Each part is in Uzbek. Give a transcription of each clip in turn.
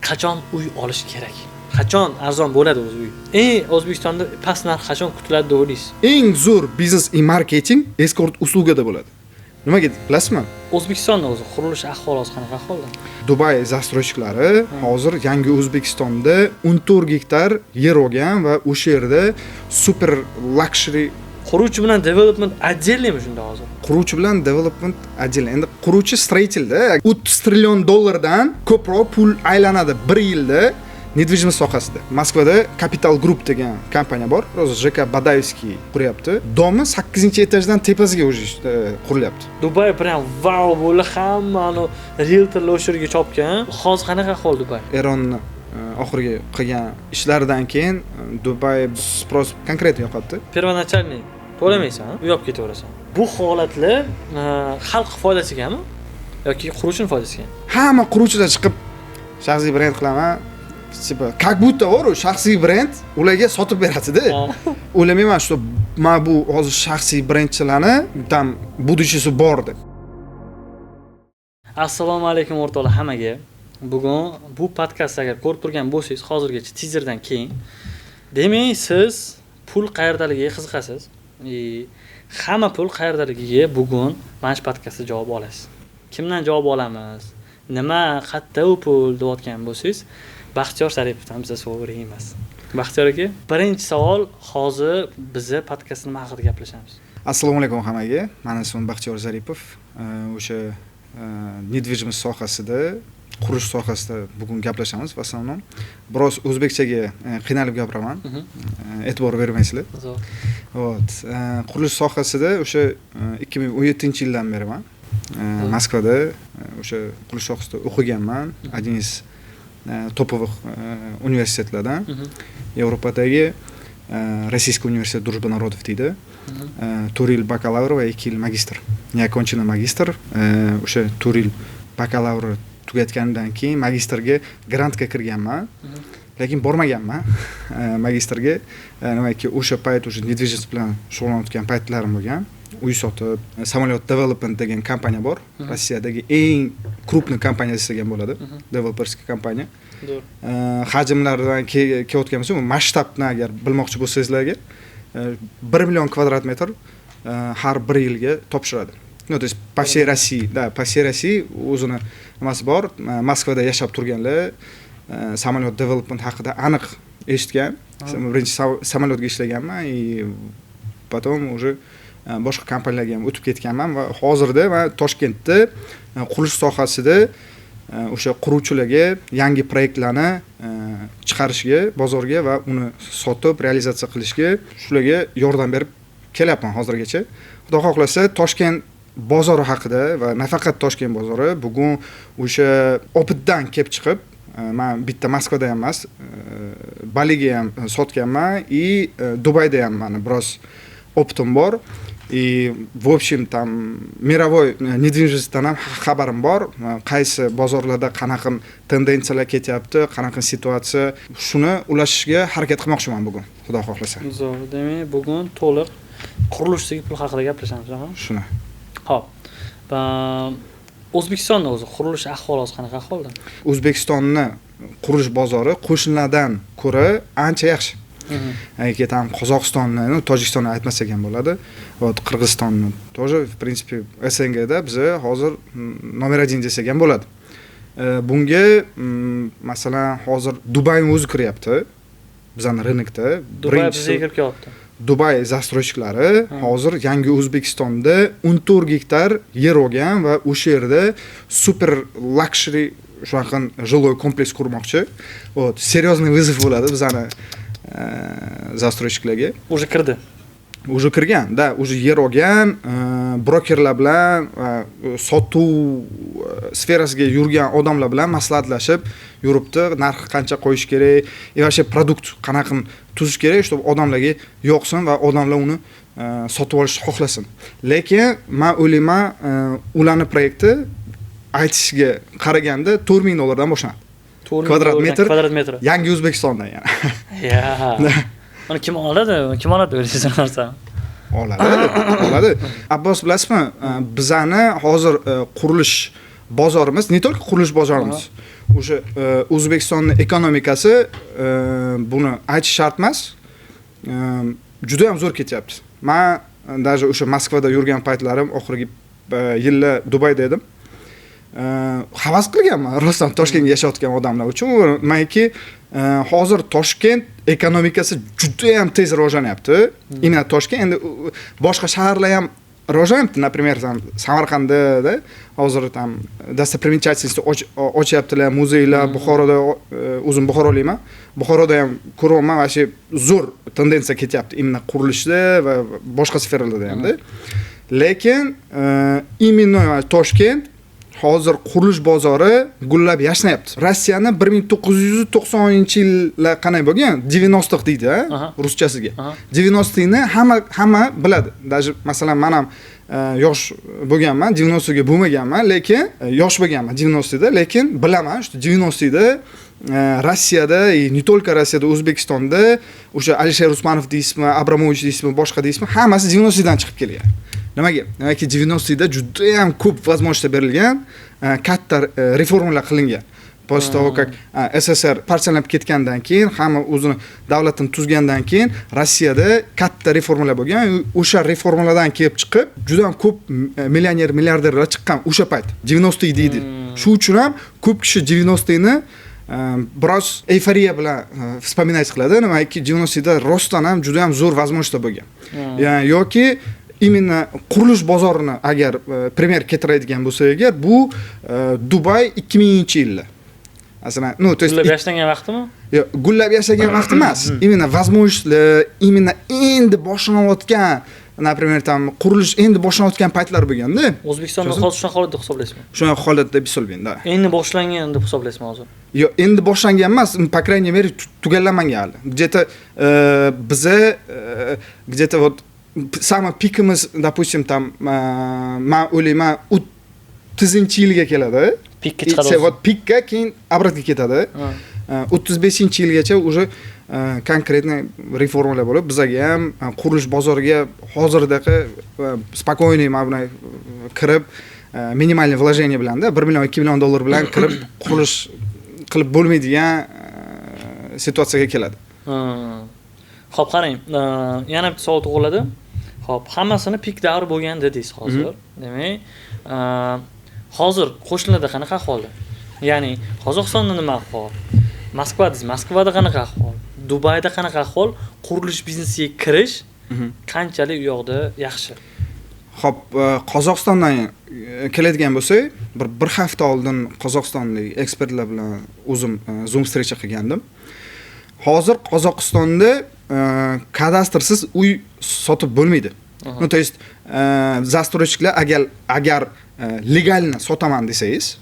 qachon uy olish kerak? Qachon arzon bo'ladi o'zi uy? O'zbekistonda past narx qachon kutiladi deb o'ylaysiz? Eng zo'r biznes и marketing eskort uslugida bo'ladi. Nimaga bilasizmi? O'zbekistonda o'zi qurilish ahvoli qanaqa ahvolda? Dubay застройщиклari hozir yangi O'zbekistonda 14 gektar yer olgan va o'sha yerda super luxury Quruvchi bilan development отдельныйmi shunda hozir? Quruvchi bilan development отдельно. Endi quruvchi stроительda 30 trillion dollardan ko'proq pul aylanadi 1 yilda недвижимость sohasida. Moskvada Capital Group degan kompaniya bor. Hozir JK Badayevskiy quryapti. Domi 8-etajdan tepasiga уже qurilyapti. Dubay prям vau bo'ldi, hammani realtorlar o'sha yerga chopgan. Hozir qanaqa ahvol Dubay? Eronni oxirgi qilgan ishlaridan keyin Dubay sпрос konkret yo'qotdi. Первоначальный to'lamaysan, u yo'q ketaverasan. Bu holatlar xalq foydasigami yoki quruvchining foydasigami? Hamma quruvchilar chiqib shaxsiy brend qilaman. Tipa, как будто bor-u shaxsiy brend ularga sotib beradi-da. O'ylamayman, что men bu hozir shaxsiy brendchilarni tam budishisi bor deb. Assalomu alaykum o'rtoqlar hammaga. Bugun bu podkastni agar ko'rib turgan bo'lsangiz, hozirgacha teaserdan keyin, demak siz pul qayerdaligiga qiziqasiz. Hamma pul qayerdaligiga bugun mana shu podkastda javob olasiz. Kimdan javob olamiz? Nima, qayerda u pul deyotgan bo'lsangiz, Baxtiyor Zaripovdan bizga so'raymiz. Baxtiyor aka, birinchi savol, hozir bizni podkast nima haqida gaplashamiz? Assalomu alaykum hammaga. Meni ismim Baxtiyor Zaripov. O'sha недвижимость sohasida, qurish sohasida bugun gaplashamiz va основном biroz o'zbekchaga qiynalib gapiraman. E'tibor bermaysizlar. Вот. Qurilish sohasida o'sha 2017-yildan beriman. Moskvada o'sha qurilish sohasida o'qiganman. Один из топовых universitetlardan. Yevropadagi Российский университет дружбы народов deydi. 4 yil bakalavr va 2 yil magistr. Neokonchina magistr. O'sha 4 yil bakalavr tugatgandan keyin magistrga grantga kirganman. Lekin bormaganman magistrga. Nimaki o'sha payt o'sha недвижимость bilan shug'ullanayotgan paytlarim bo'lgan. Uy sotib, samolyot development degan kompaniya bor. Rossiyadagi eng krupniy kompaniya desak ham bo'ladi. Developerskiy kompaniya. Hajmlaridan kelayotgan bo'lsa, masshtabni agar bilmoqchi bo'lsangizlarga 1 million kvadrat metr har 1 yilga topshiradi. No, то есть по всей России, да, по всей России o'zini nimasi bor. Moskvada yashab turganlar samolyot development haqida aniq eshitgan. Birinchi samolyotga ishlaganman и потом уже boshqa kompaniyalarga ham o'tib ketganman va hozirda men Toshkentda qurilish sohasida o'sha quruvchilarga yangi proyektlarni chiqarishga, bozorga va uni sotib, realizatsiya qilishga shularga yordam berib kelyapman hozirgacha. Xudo xohlasa Toshkent bozori haqida va nafaqat Toshkent bozori bugun o'sha opitdan kelib chiqib, men bitta Moskvada ham emas, Baliga ham sotganman и Dubayda ham meni biroz opitim bor. И в общем там мировой недвижимостьdan ham xabarim bor. Qaysi bozorlarda qanaqa tendensiyalar ketyapti, qanaqa situatsiya, shuni ulashishga harakat qilmoqchiman bugun, xudo xohlasa. Zo'r. Demak, bugun to'liq qurilishdagi pul haqida gaplashamiz, ha? Shuni. Xo'p. O'zbekistonda o'zi qurilish ahvoli qanaqa ahvolda? O'zbekistonni qurilish bozori qo'shnilardan ko'ra ancha yaxshi. Agar tam Qozog'istonni, Tojikistonni aytmasak ham bo'ladi. Va Qirg'izistonni тоже, в принципе, SNGda biz hozir номер 1 desak ham bo'ladi. Bunga masalan hozir Dubayni o'zi kiryapti. Bizning rynokda birinchi kirib kelyapti. Dubay застройщиклari hozir yangi O'zbekistonda 14 gektar yer olgan va o'sha yerda super luxury shunaqa жилой kompleks qurmoqchi. Вот, серьезный вызов bo'ladi bizani застройщикларga. Уже kirdi. Уже kirgan, da, уже yer olgan, brokerlar bilan sotuv sferasiga yurgan odamlar bilan maslahatlashib yuribdi, narx qancha qo'yish kerak, вообще produkt qanaqa tuzish kerak, чтобы odamlarga yoqsin va odamlar uni sotib olishni xohlasin. Lekin men o'ylayman, ularning proyekti aytishiga qaraganda 4 ming dollardan boshlanadi. Kvadrat metr. Yangi O'zbekistonda yana. Ya. Uni kim oladi? Kim oladi o'zingiz narsa? Oladi. Abbos bilasizmi? Bizani hozir qurilish bozorimiz, ne только qurilish bozorimiz. o'sha O'zbekistonning ekonomikasi buni aytish shart emas. Juda ham zo'r ketyapti. Men даже o'sha Moskvada yurgan paytlarim oxirgi yillar Dubayda edim. Havas qilganman rostdan Toshkentga yashayotgan odamlar uchun. Menki hozir Toshkent ekonomikasi juda ham tez rivojlanyapti. Ina Toshkent endi boshqa shaharlar ham rivojlanyapti. Например, Samarqandda hozir ham достопримечательности ochyaptilar, muzeylar, Buxoroda o'zim Buxorolikman. Buxoroda ham ko'ryapman, va shu zo'r tendensiya ketyapti imna qurilishda va boshqa sferalarda ham-da. Lekin imенно Toshkent hozir qurilish bozori gullab yashnayapti. Rossiyani 1990-yillar qanday bo'lgan? 90 deydi, ruschasiga. 90ni hamma biladi. Даже masalan men ham yosh bo'lganman, 90ga bo'lmaganman, lekin yosh bo'lganman 90da, lekin bilaman, shu 90da Rossiyada, не только Rossiyada, O'zbekistonda o'sha Alisher Usmonov deysizmi, Abramovich deysizmi, boshqa deysizmi, hammasi 90dan chiqib kelgan. Nimaga? Demakki 90da juda ham ko'p возможность berilgan, katta reformalar qilingan. После того, как SSR parchalanib ketgandan keyin, hamma o'zini davlatini tuzgandan keyin Rossiyada katta reformalar bo'lgan. O'sha reformalardan kelib chiqib, juda ham ko'p millioner, milliarderlar chiqqan o'sha payt. 90 deydi. Shu uchun ham ko'p kishi 90ni biroz euforiya bilan вспоминать qiladi. Nimaiki 90da rostdan ham juda ham zo'r возможность bo'lgan. Ya'ni yoki именно qurilish bozorini agar primer keltiradigan bo'lsak agar, bu Dubay 2000-yillar. Masalan, то есть gullab yashagan vaqtimi? Yo'q, gullab yashagan vaqt emas. Именно возможностьlar, именно endi boshlanayotgan, например, там qurilish endi boshlanayotgan paytlar bo'lganda, O'zbekistonda hozir shunaqa holat deb hisoblaysizmi? Shunaqa holat deb hisoblayman, da. Endi boshlangan deb hisoblaysizmi hozir? Yo'q, endi boshlangan emas, по крайней мере, tugallanmagan hali. Где-то biza где-то вот самый пикimiz, допустим, там men o'ylayman 30-yilga keladi. Pikka chiqadi. Вот pikka keyin обратно ketadi. 35-yilgacha уже konkretno reformalar bo'lib, bizga ham qurilish bozoriga hozirdaqa spokойный mana bunday kirib, minimal вложение bilan-da 1 million 2 million dollar bilan kirib qurilish qilib bo'lmaydigan situatsiyaga keladi. Xo'p, qarang, yana bitta savol tug'iladi. Xo'p, hammasini pik davri bo'lgan dedingiz hozir. Demak, hozir qo'shnilarda qanaqa ahvolda? Ya'ni Qozog'istonda nima ahvol? Moskvada qanaqa ahvol? Dubayda qanaqa ahvol? Qurilish biznesiga kirish qanchalik u yoqda yaxshi? Xo'p, Qozog'istondan keladigan bo'lsak, bir hafta oldin qozog'istonlik ekspertlar bilan o'zim Zoom встреча qilgandim. Hozir Qozog'istonda kadastrsiz uy sotib bo'lmaydi. То есть застройщикlar agar legalni sotaman desangiz,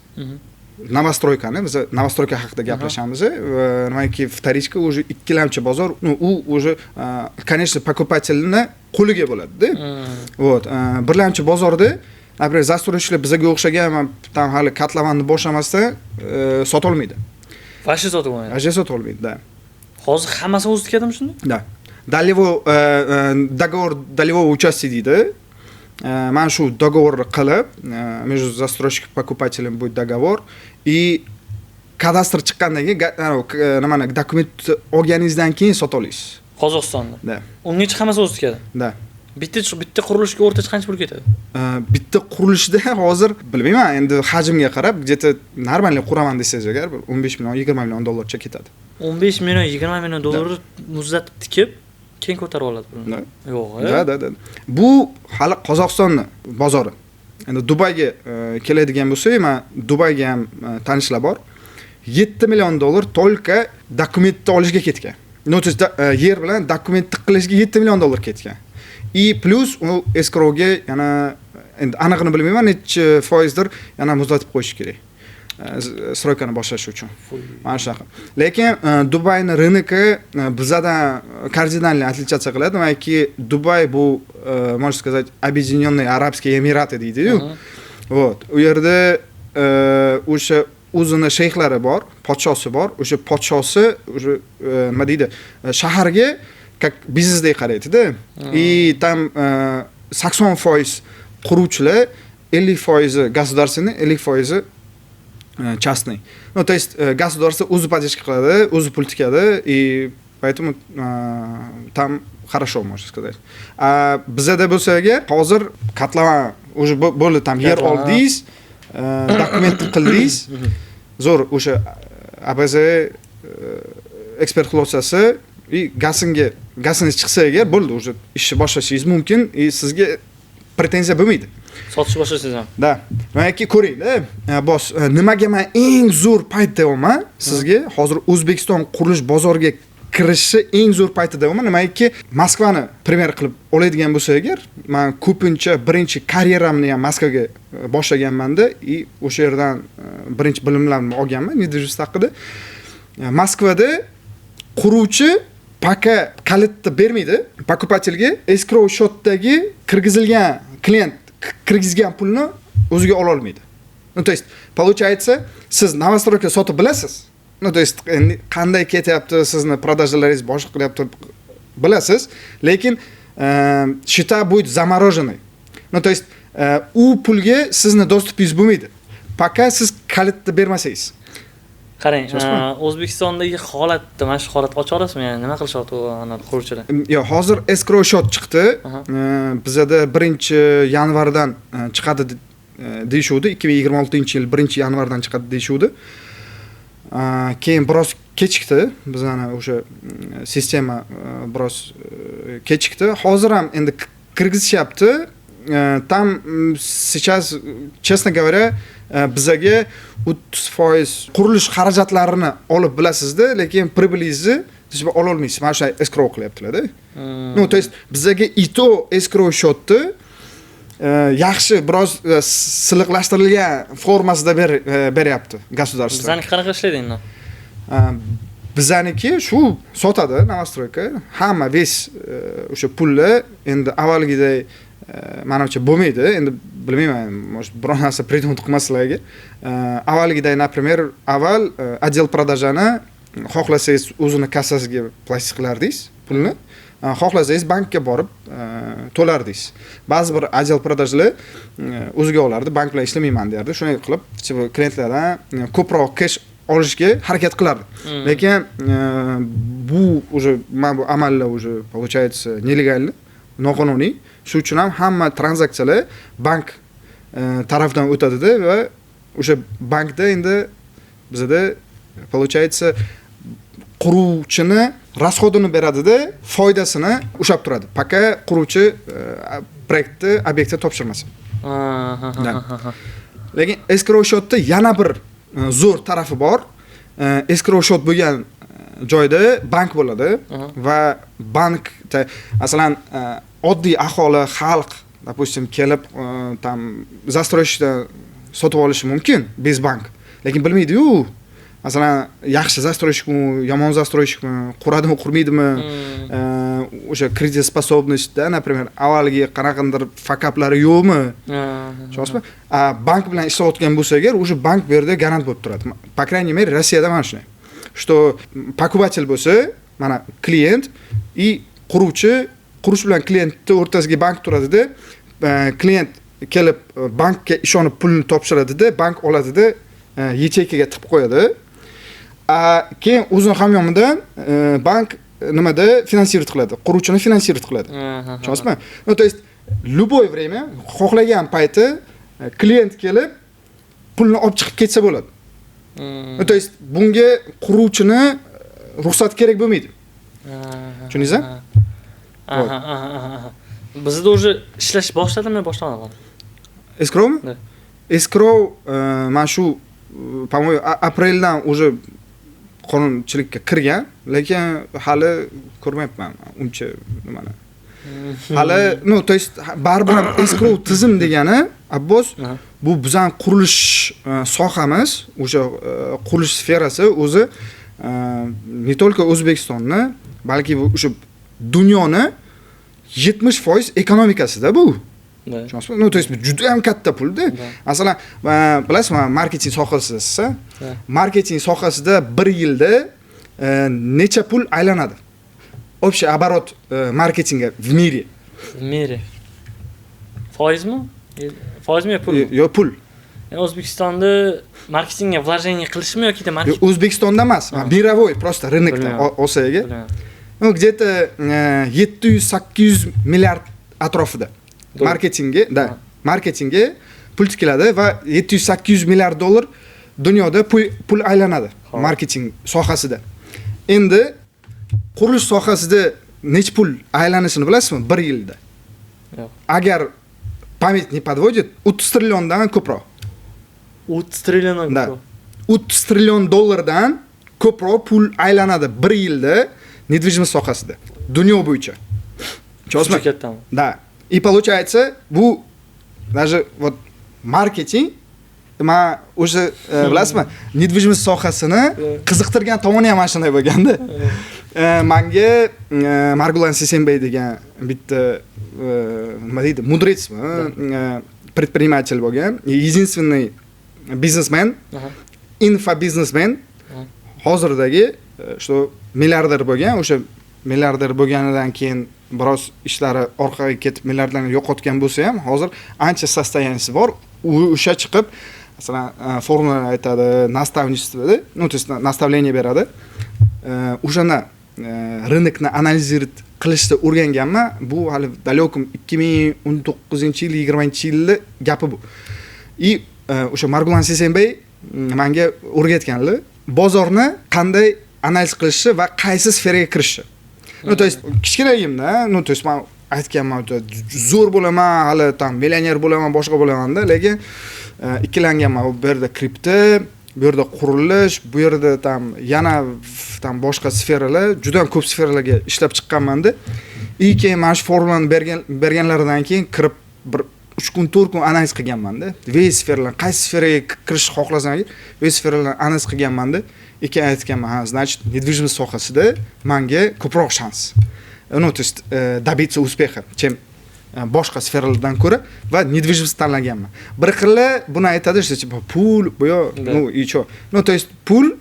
новостройкani, biz новостройка haqida gaplashamiz. Nimaiki вторичка уже ikkilamchi bozor, u уже конечно покупательni qo'liga bo'ladi-da. Вот, birlamchi bozorda, например, застройщикlar bizga o'xshagan tam hali katlavanni boshlamasdan sota olmaydi. Vashi sotib olmaydi. Vashi sota olmaydi, da. Hozir hammasi o'zi tikadimi shunda? Da. Договор долевого участия deydi. Mana shu dogovorni qilib, между застройщиком и покупателем будет договор, и kadastr chiqqandan keyin nimani dokument olganingizdan keyin sota olasiz. Qozog'istonda. Da. Ungacha hammasi o'zi tikadi. Da. Bitta qurilishga o'rtacha qancha pul ketadi? Bitta qurilishda hozir bilmayman, endi hajmga qarab, где-то нормально quraman desangiz agar 15 million, 20 million dollarcha ketadi. 15 million, 20 million dollar muzlatib tikib keyin ko'tarib oladi pulni. Yo'q, da. Bu hali Qozog'istonning bozori. Endi Dubayga keladigan bo'lsak, men Dubayga ham tanishlar bor. 7 million dollar только dokumentni olishga ketgan. No, to yer bilan dokumentni qilishga 7 million dollar ketgan. И plus u escrowga yana endi aniqini bilmayman, necha foizdir yana muzlatib qo'yish kerak. Stroykani boshlash uchun. Mana shunaqa. Lekin Dubayning rынокi bizdan kardinalniy отличаться qiladi. Demakki, Dubay bu, можно сказать, Объединенные Арабские Эмираты deydi-yu. Вот. U yerda o'sha o'zini sheyxlari bor, podshosi bor. O'sha podshosi o'sha nima deydi, shaharga как biznesdek qaraydi-da. И там 80% quruvchilar, 50% государственный, 50% частный. Ну, то есть государство o'zi поддержка qiladi, o'zi pul tikadi, и поэтому там хорошо, можно сказать. А bizada bo'lsa agar hozir qatlama уже bo'ldi, там yer oldingiz, dokument qildingiz, zo'r o'sha ABZ ekspert xulosasi и gazingiz chiqsa agar bo'ldi, уже ishni boshlashingiz mumkin, и sizga pretenziya bo'lmaydi. Sotish boshlasangiz ham. Da. Manaki ko'ringda, boss, nimaga men eng zo'r payt deyapman sizga? Hozir O'zbekiston qurilish bozoriga kirishi eng zo'r payti deyapman. Nimaiki Moskvani primer qilib oladigan bo'lsa agar, men ko'pincha birinchi karyeramni ham Moskvaga boshlaganman-da, и o'sha yerdan birinchi bilimlarimni olganman недвижимость haqida. Moskvada quruvchi paka kalitni bermaydi, покупательga escrow shotdagi kirgizilgan klient kirgizgan pulni o'ziga ola olmaydi. Ну, то есть, получается, siz новостройка sotib bilasiz. Ну, то есть, qanday ketyapti, sizni продажalaringiz boshqa qilyapti bilasiz, lekin счета будет замороженный. Ну, то есть, u pulga sizni dostupingiz bo'lmaydi. Пока siz kalitni bermasangiz. Qarang, O'zbekistondagi holatni, mana shu holatni ocha olasizmi? Ya'ni nima qilishyapti ana quruvchilar? Yo'q, hozir escrow shot chiqdi. Bizda 1-yanvardan chiqadi deyishuvdi. 2026-yil 1-yanvardan chiqadi deyishuvdi. Keyin biroz kechikdi. Bizning o'sha sistema biroz kechikdi. Hozir ham endi kirgizishyapti. Там сейчас, честно говоря, bizaga 30% qurilish xarajatlarini olib bilasizda, lekin pribilingizni siz ola olmaysiz. Mana shu escrow qilyaptilar-da. Ну, то есть bizaga ito escrow shotni yaxshi biroz siliqlashtirilgan formasida beryapti государство. Bizaniki qanaqa ishlaydi endi? Bizaniki shu sotadi novostroyka. Hamma ves o'sha pulni endi avvalgidek manimcha bo'lmaydi. Endi bilmayman, может, biror narsa prидумать qilmaslarga. Avvalgidek, например, avval отдел продажani xohlasangiz o'zini kassasiga plastik qilardingiz pulni. Xohlasangiz bankka borib to'lardingiz. Ba'zi bir отдел продажlar o'ziga olardi, bank bilan ishlamayman derdi. Shunday qilib, klientlardan ko'proq cash olishga harakat qilardi. Lekin bu уже bu amallar уже получается нелегально, noqonuniy. Shu uchun ham hamma tranzaksiyalar bank tarafdan o'tadi-da va o'sha bankda endi bizda получается quruvchini расходini beradi-da, foydasini ushlab turadi. Пока quruvchi proyektni obyektga topshirmasa. Lekin escrow shotda yana bir zo'r tarafi bor. Escrow shot bo'lgan joyda bank bo'ladi va bankda masalan oddiy aholi, xalq, допустим, kelib tam застройщикdan sotib olishi mumkin bez bank. Lekin bilmaydi-yu. Masalan, yaxshi застройщикmi, yomon застройщикmi, quradimi, qurmaydimi, o'sha kreditspособностьda, например, avvalgi qanaqandir fakaplari yo'qmi? Tushunasizmi? Bank bilan ishlayotgan bo'lsa agar, o'sha bank bu yerda garant bo'lib turadi. По крайней мере, Rossiyada mana shunday. Что покупатель bo'lsa, mana klient и quruvchi, qurish bilan kliyentni o'rtasiga bank turadi-da, klient kelib bankka ishonib pulni topshiradi-da, bank oladi-da, yecheykaga tiqib qo'yadi. Keyin o'zini hamyonidan bank nimada finansировать qiladi, quruvchini finansировать qiladi. Tushunasizmi? Ну, то есть любое время xohlagan payti klient kelib pulni olib chiqib ketsa bo'ladi. Ну, то есть bunga quruvchini ruxsat kerak bo'lmaydi. Tushundingizmi? Bizda уже ishlash boshladimi, boshlanadi? Escrowmi? Escrow mana shu, по-моему, apreldan уже qonunchilikka kirgan, lekin hali ko'rmayapman uncha nimani. Hali, ну, то есть baribir escrow tizim degani, Abbos, bu bizning qurilish sohamiz, o'sha qurilish sferasi o'zi не только O'zbekistonni, balki o'sha dunyoni 70% ekonomikasida bu. Tushunasizmi? Ну, то есть juda ham katta pulda. Masalan, bilasizmi, marketing sohasida, marketing sohasida 1 yilda necha pul aylanadi? Общий оборот marketinga в мире. В мире. Foizmi? Foizmi pul? Yo'q, pul. O'zbekistonda marketingga vложение qilishmi yoki marketing? O'zbekistonda emas, mировой просто rынokda olsaga. Ну, где-то 700-800 milliard atrofida marketingga pul tikiladi va 700-800 milliard dollar dunyoda pul aylanadi marketing sohasida. Endi qurilish sohasida nech pul aylanishini bilasizmi? 1 yilda. Yo'q. Agar pamять не подводит, 30 trilliondan ko'proq. 30 trilliondan ko'proq. 30 trillion dollardan ko'proq pul aylanadi 1 yilda недвижимость sohasida. Dunyo bo'yicha. Juda kattami? Да. И получается, bu даже вот marketing men o'sha bilasizmi, недвижимость sohasini qiziqtirgan tomoni ham mana shunday bo'lganda. Menga Margulan Sesembey degan bitta nima deydi, mudretsmi, предприниматель bo'lgan, единственный biznesmen, infobiznesmen, hozirdagi что milliarder bo'lgan, o'sha milliarder bo'lganidan keyin biroz ishlari orqaga ketib milliardlarni yo'qotgan bo'lsa ham, hozir ancha состоянияsi bor. O'sha chiqib, masalan, formula aytadi, наставничествоda, ну, то есть наставление beradi. O'shani rынокni analizировать qilishni o'rganganman. Bu hali далёким 2019-yil, 20-yilda gapi bu. И o'sha Margulan Sesembey menga o'rgatganlar, bozorni qanday analiz qilishni va qaysi sferaga kirishni. Ну, то есть kichkinagimda, ну, то есть men aytganman, zo'r bo'laman, hali tam millioner bo'laman, boshqa bo'laman-da, lekin ikkilanganman. Bu yerda kripto, bu yerda qurilish, bu yerda tam yana tam boshqa sferalar, juda ko'p sferalarga ishlab chiqqanman-da. Keyin mana shu formulani berganlaridan keyin kirib bir 3 kun, 4 kun analiz qilganman-da. Ve sferalar, qaysi sferaga kirishni xohlasangiz, ve sferalarni analiz qilganman-da. Keyin aytganman, значит, недвижимость sohasida menga ko'proq shans. Ну, то есть добиться успеха, чем boshqa sferalardan ko'ra va недвижимость tanlaganman. Bir xilla buni aytadi, что pul, bu yo, ну и что. Ну, то есть pul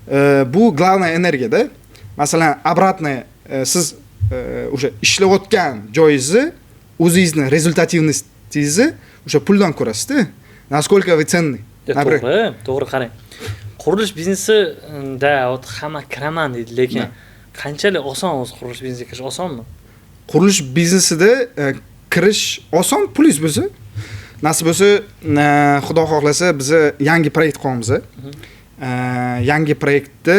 bu главная energiyada. Masalan, обратное siz o'sha ishlayotgan joyingizni, o'zingizni rezultativnostingizni o'sha puldan ko'rasiz-da. Naskолько вы ценны. To'g'ri qarang. Qurilish biznesida hamma kiraman deydi, lekin qanchalik oson o'zi qurilish biznesiga kirish osonmi? Qurilish biznesida kirish oson, pulingiz bo'lsa, nasib bo'lsa, xudo xohlasa biz yangi proyekt qilamiz. Yangi proyektda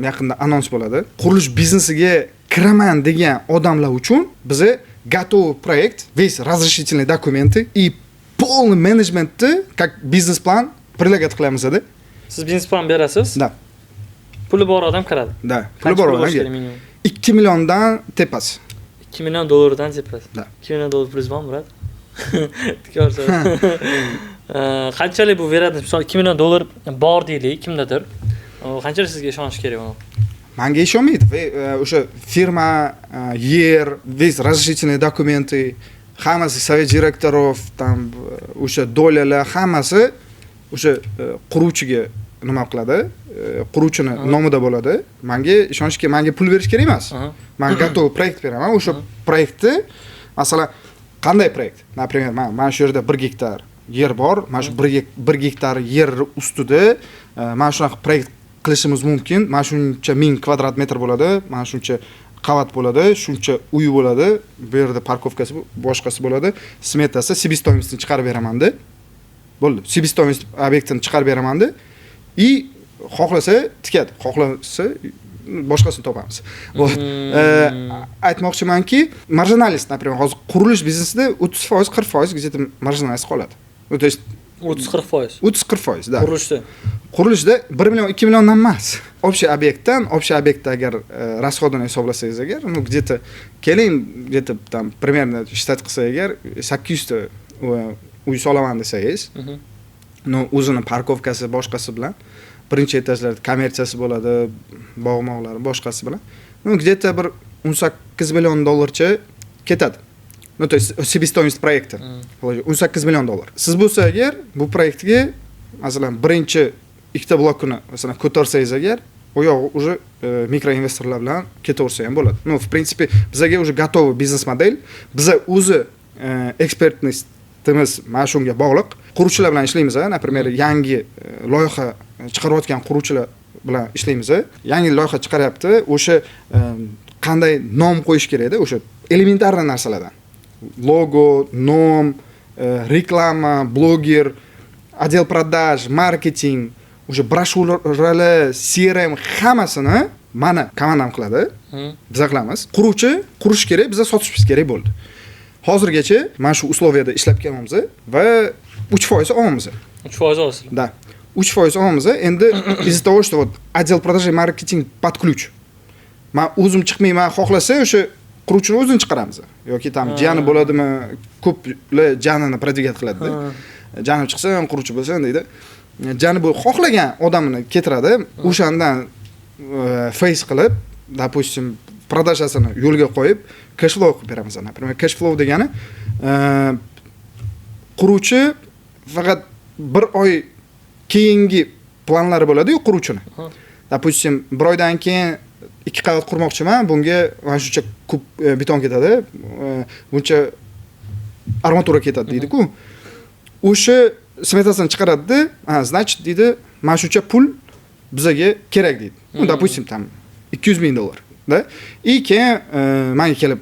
yaqinda anons bo'ladi. Qurilish biznesiga kiraman degan odamlar uchun biz готовый проект, весь разрешительные документы и полный менеджментni, как бизнес-план предлагать qilamiz-da. Siz biznes plan berasiz? Da. Puli bor odam kiradi. Da. Puli bor odam 2 milliondan tepasi. 2 million dollardan tepasi. Da. 2 million dollar pulingiz bormi, Murad? Ko'rsa. Qanchalik bu beradi? Misol 2 million dollar bor deylik, kimdadir. Qanchalik sizga ishonish kerak uni? Menga ishonmaydi. O'sha firma, yer, весь разрешительные документы, hammasi совет direktorov, там o'sha dolyalar hammasi o'sha quruvchiga nima qiladi? Quruvchini nomida bo'ladi. Menga ishonish kerak, menga pul berish kerak emas. Men готовый proyekt beraman. O'sha proyektni, masalan, qanday proyekt? Например, men shu yerda 1 gektar yer bor. Men shu 1 gektar yer ustida men shunaqa proyekt qilishimiz mumkin. Men shuncha 1000 kvadrat metr bo'ladi. Men shuncha qavat bo'ladi, shuncha uy bo'ladi. Bu yerda parkovkasi, boshqasi bo'ladi. Smetasi, себестоимостьni chiqarib beraman-da. Bo'ldi. Себестоимость obyektini chiqarib beraman-da. И xohlasa tikadi, xohlasa boshqasini topamiz. Aytmoqchimanki, marjinalist, например, hozir qurilish biznesida 30%, 40% где-то marjinalist qoladi. Ну, то есть 30-40%. 30-40%, да. Qurulishda 1 million, 2 milliondan emas. Общий obyektda agar расходini hisoblasangiz agar, ну, где-то keling, где-то там примерно считать qilsak agar 800 ta uy solaman desangiz, ну, o'zini parkovkasi boshqasi bilan birinchi etajlarda kommersiyasi bo'ladi, bog'moqlari boshqasi bilan, ну, где-то bir 18 million dollarcha ketadi. Ну, то есть себестоимость проекта 18 million dollar. Siz bo'lsa agar bu proyektga masalan birinchi ikkita blokini masalan ko'tarsangiz agar, u yoq уже mikroinvestorlar bilan ketaversa ham bo'ladi. Ну, в принципе, bizga уже готовый biznes model, biz o'zi ekspertность proyektimiz mana shunga bog'liq. Quruvchilar bilan ishlaymiz, например, yangi loyiha chiqarayotgan quruvchilar bilan ishlaymiz. Yangi loyiha chiqaryapti, o'sha qanday nom qo'yish kerak-da, o'sha elementarniy narsalardan. Logo, nom, reklama, bloger, отдел продаж, marketing, o'sha broshuralar, CRM hammasini mana komandam qiladi. Biz qilamiz. Quruvchi qurish kerak, biz sotishimiz kerak bo'ldi. Hozirgacha mana shu условияda ishlab kelamiz va 3% olamiz. 3% olasiz. Да. 3% olamiz. Endi из-за того, что вот отдел продажи marketing под ключ. Men o'zim chiqmayman, xohlasa o'sha quruvchini o'zini chiqaramiz. Yoki tam jani bo'ladimi? Ko'plar janini продвигать qiladi-da. Janim chiqsa, quruvchi bo'lsin deydi. Jani bu xohlagan odamini keltiradi, o'shandan face qilib, допустим, продажасini yo'lga qo'yib, cash flow qilib beramiz. Например, cash flow degani quruvchi faqat bir oy keyingi planlari bo'ladi-ku quruvchini. Допустим, bir oydan keyin 2 qavat qurmoqchiman, bunga mana shuncha kub beton ketadi, buncha armatura ketadi deydi-ku. O'sha smetasini chiqaradi, значит deydi, mana shuncha pul bizga kerak deydi. Допустим, tam $200,000, da. Keyin menga kelib,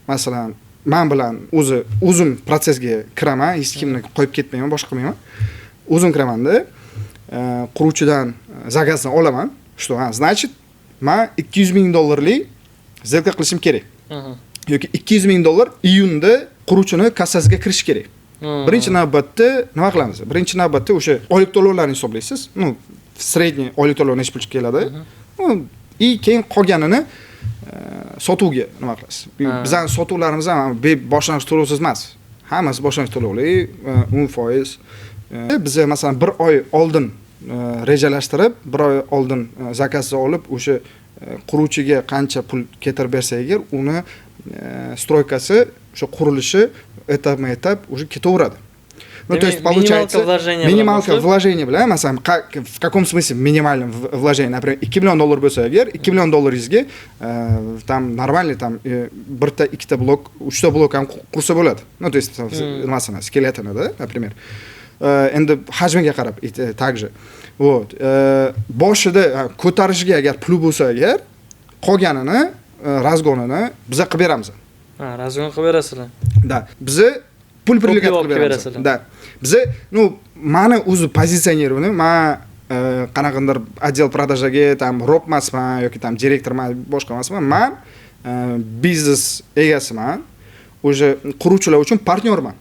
masalan, men bilan o'zim protsesga kiraman, hech kimni qo'yib ketmayman, boshqa qilmayman. O'zim kiraman-da, quruvchidan zakazini olaman. Что, значит, men $200,000 сделка qilishim kerak. Yoki $200,000 iyunda quruvchini kassasiga kirish kerak. Birinchi navbatda nima qilamiz? Birinchi navbatda o'sha oylik to'lovlarni hisoblaysiz. Sredniy oylik to'lov necha pul keladi? Keyin qolganini sotuvga nima qilasiz? Bizning sotuvlarimiz ham boshlang'ich to'lovsiz emas. Hammasi boshlang'ich to'lovli, 10%. Biz masalan 1 oy oldin rejalashtirib, 1 oy oldin zakazni olib, o'sha quruvchiga qancha pul ketirib bersa agar, uni stroykasi, o'sha qurilishi etap уже ketaveradi. Ну, то есть получается минималка вложение bilan, masalan, в каком смысле минимальном вложение? Например, $2 million bo'lsa agar, $2 million там нормальный там birta, ikkita blok, uchta blok ham qursa bo'ladi. Ну, то есть masalan, skeletonida, например. Endi hajmiga qarab также. Вот. Boshida ko'tarishiga agar pul bo'lsa agar, qolganini razgonini biz qilib beramiz. Razgon qilib berasizlar. Да. Biz pul prilegat qilib beramiz. Да. Biz, mani o'zi pozisionerni, men qanaqandir отдел продажаga tam rob emasman yoki tam direktorman, boshqa emasman. Men biznes egasiman. O'sha quruvchilar uchun partnyorman.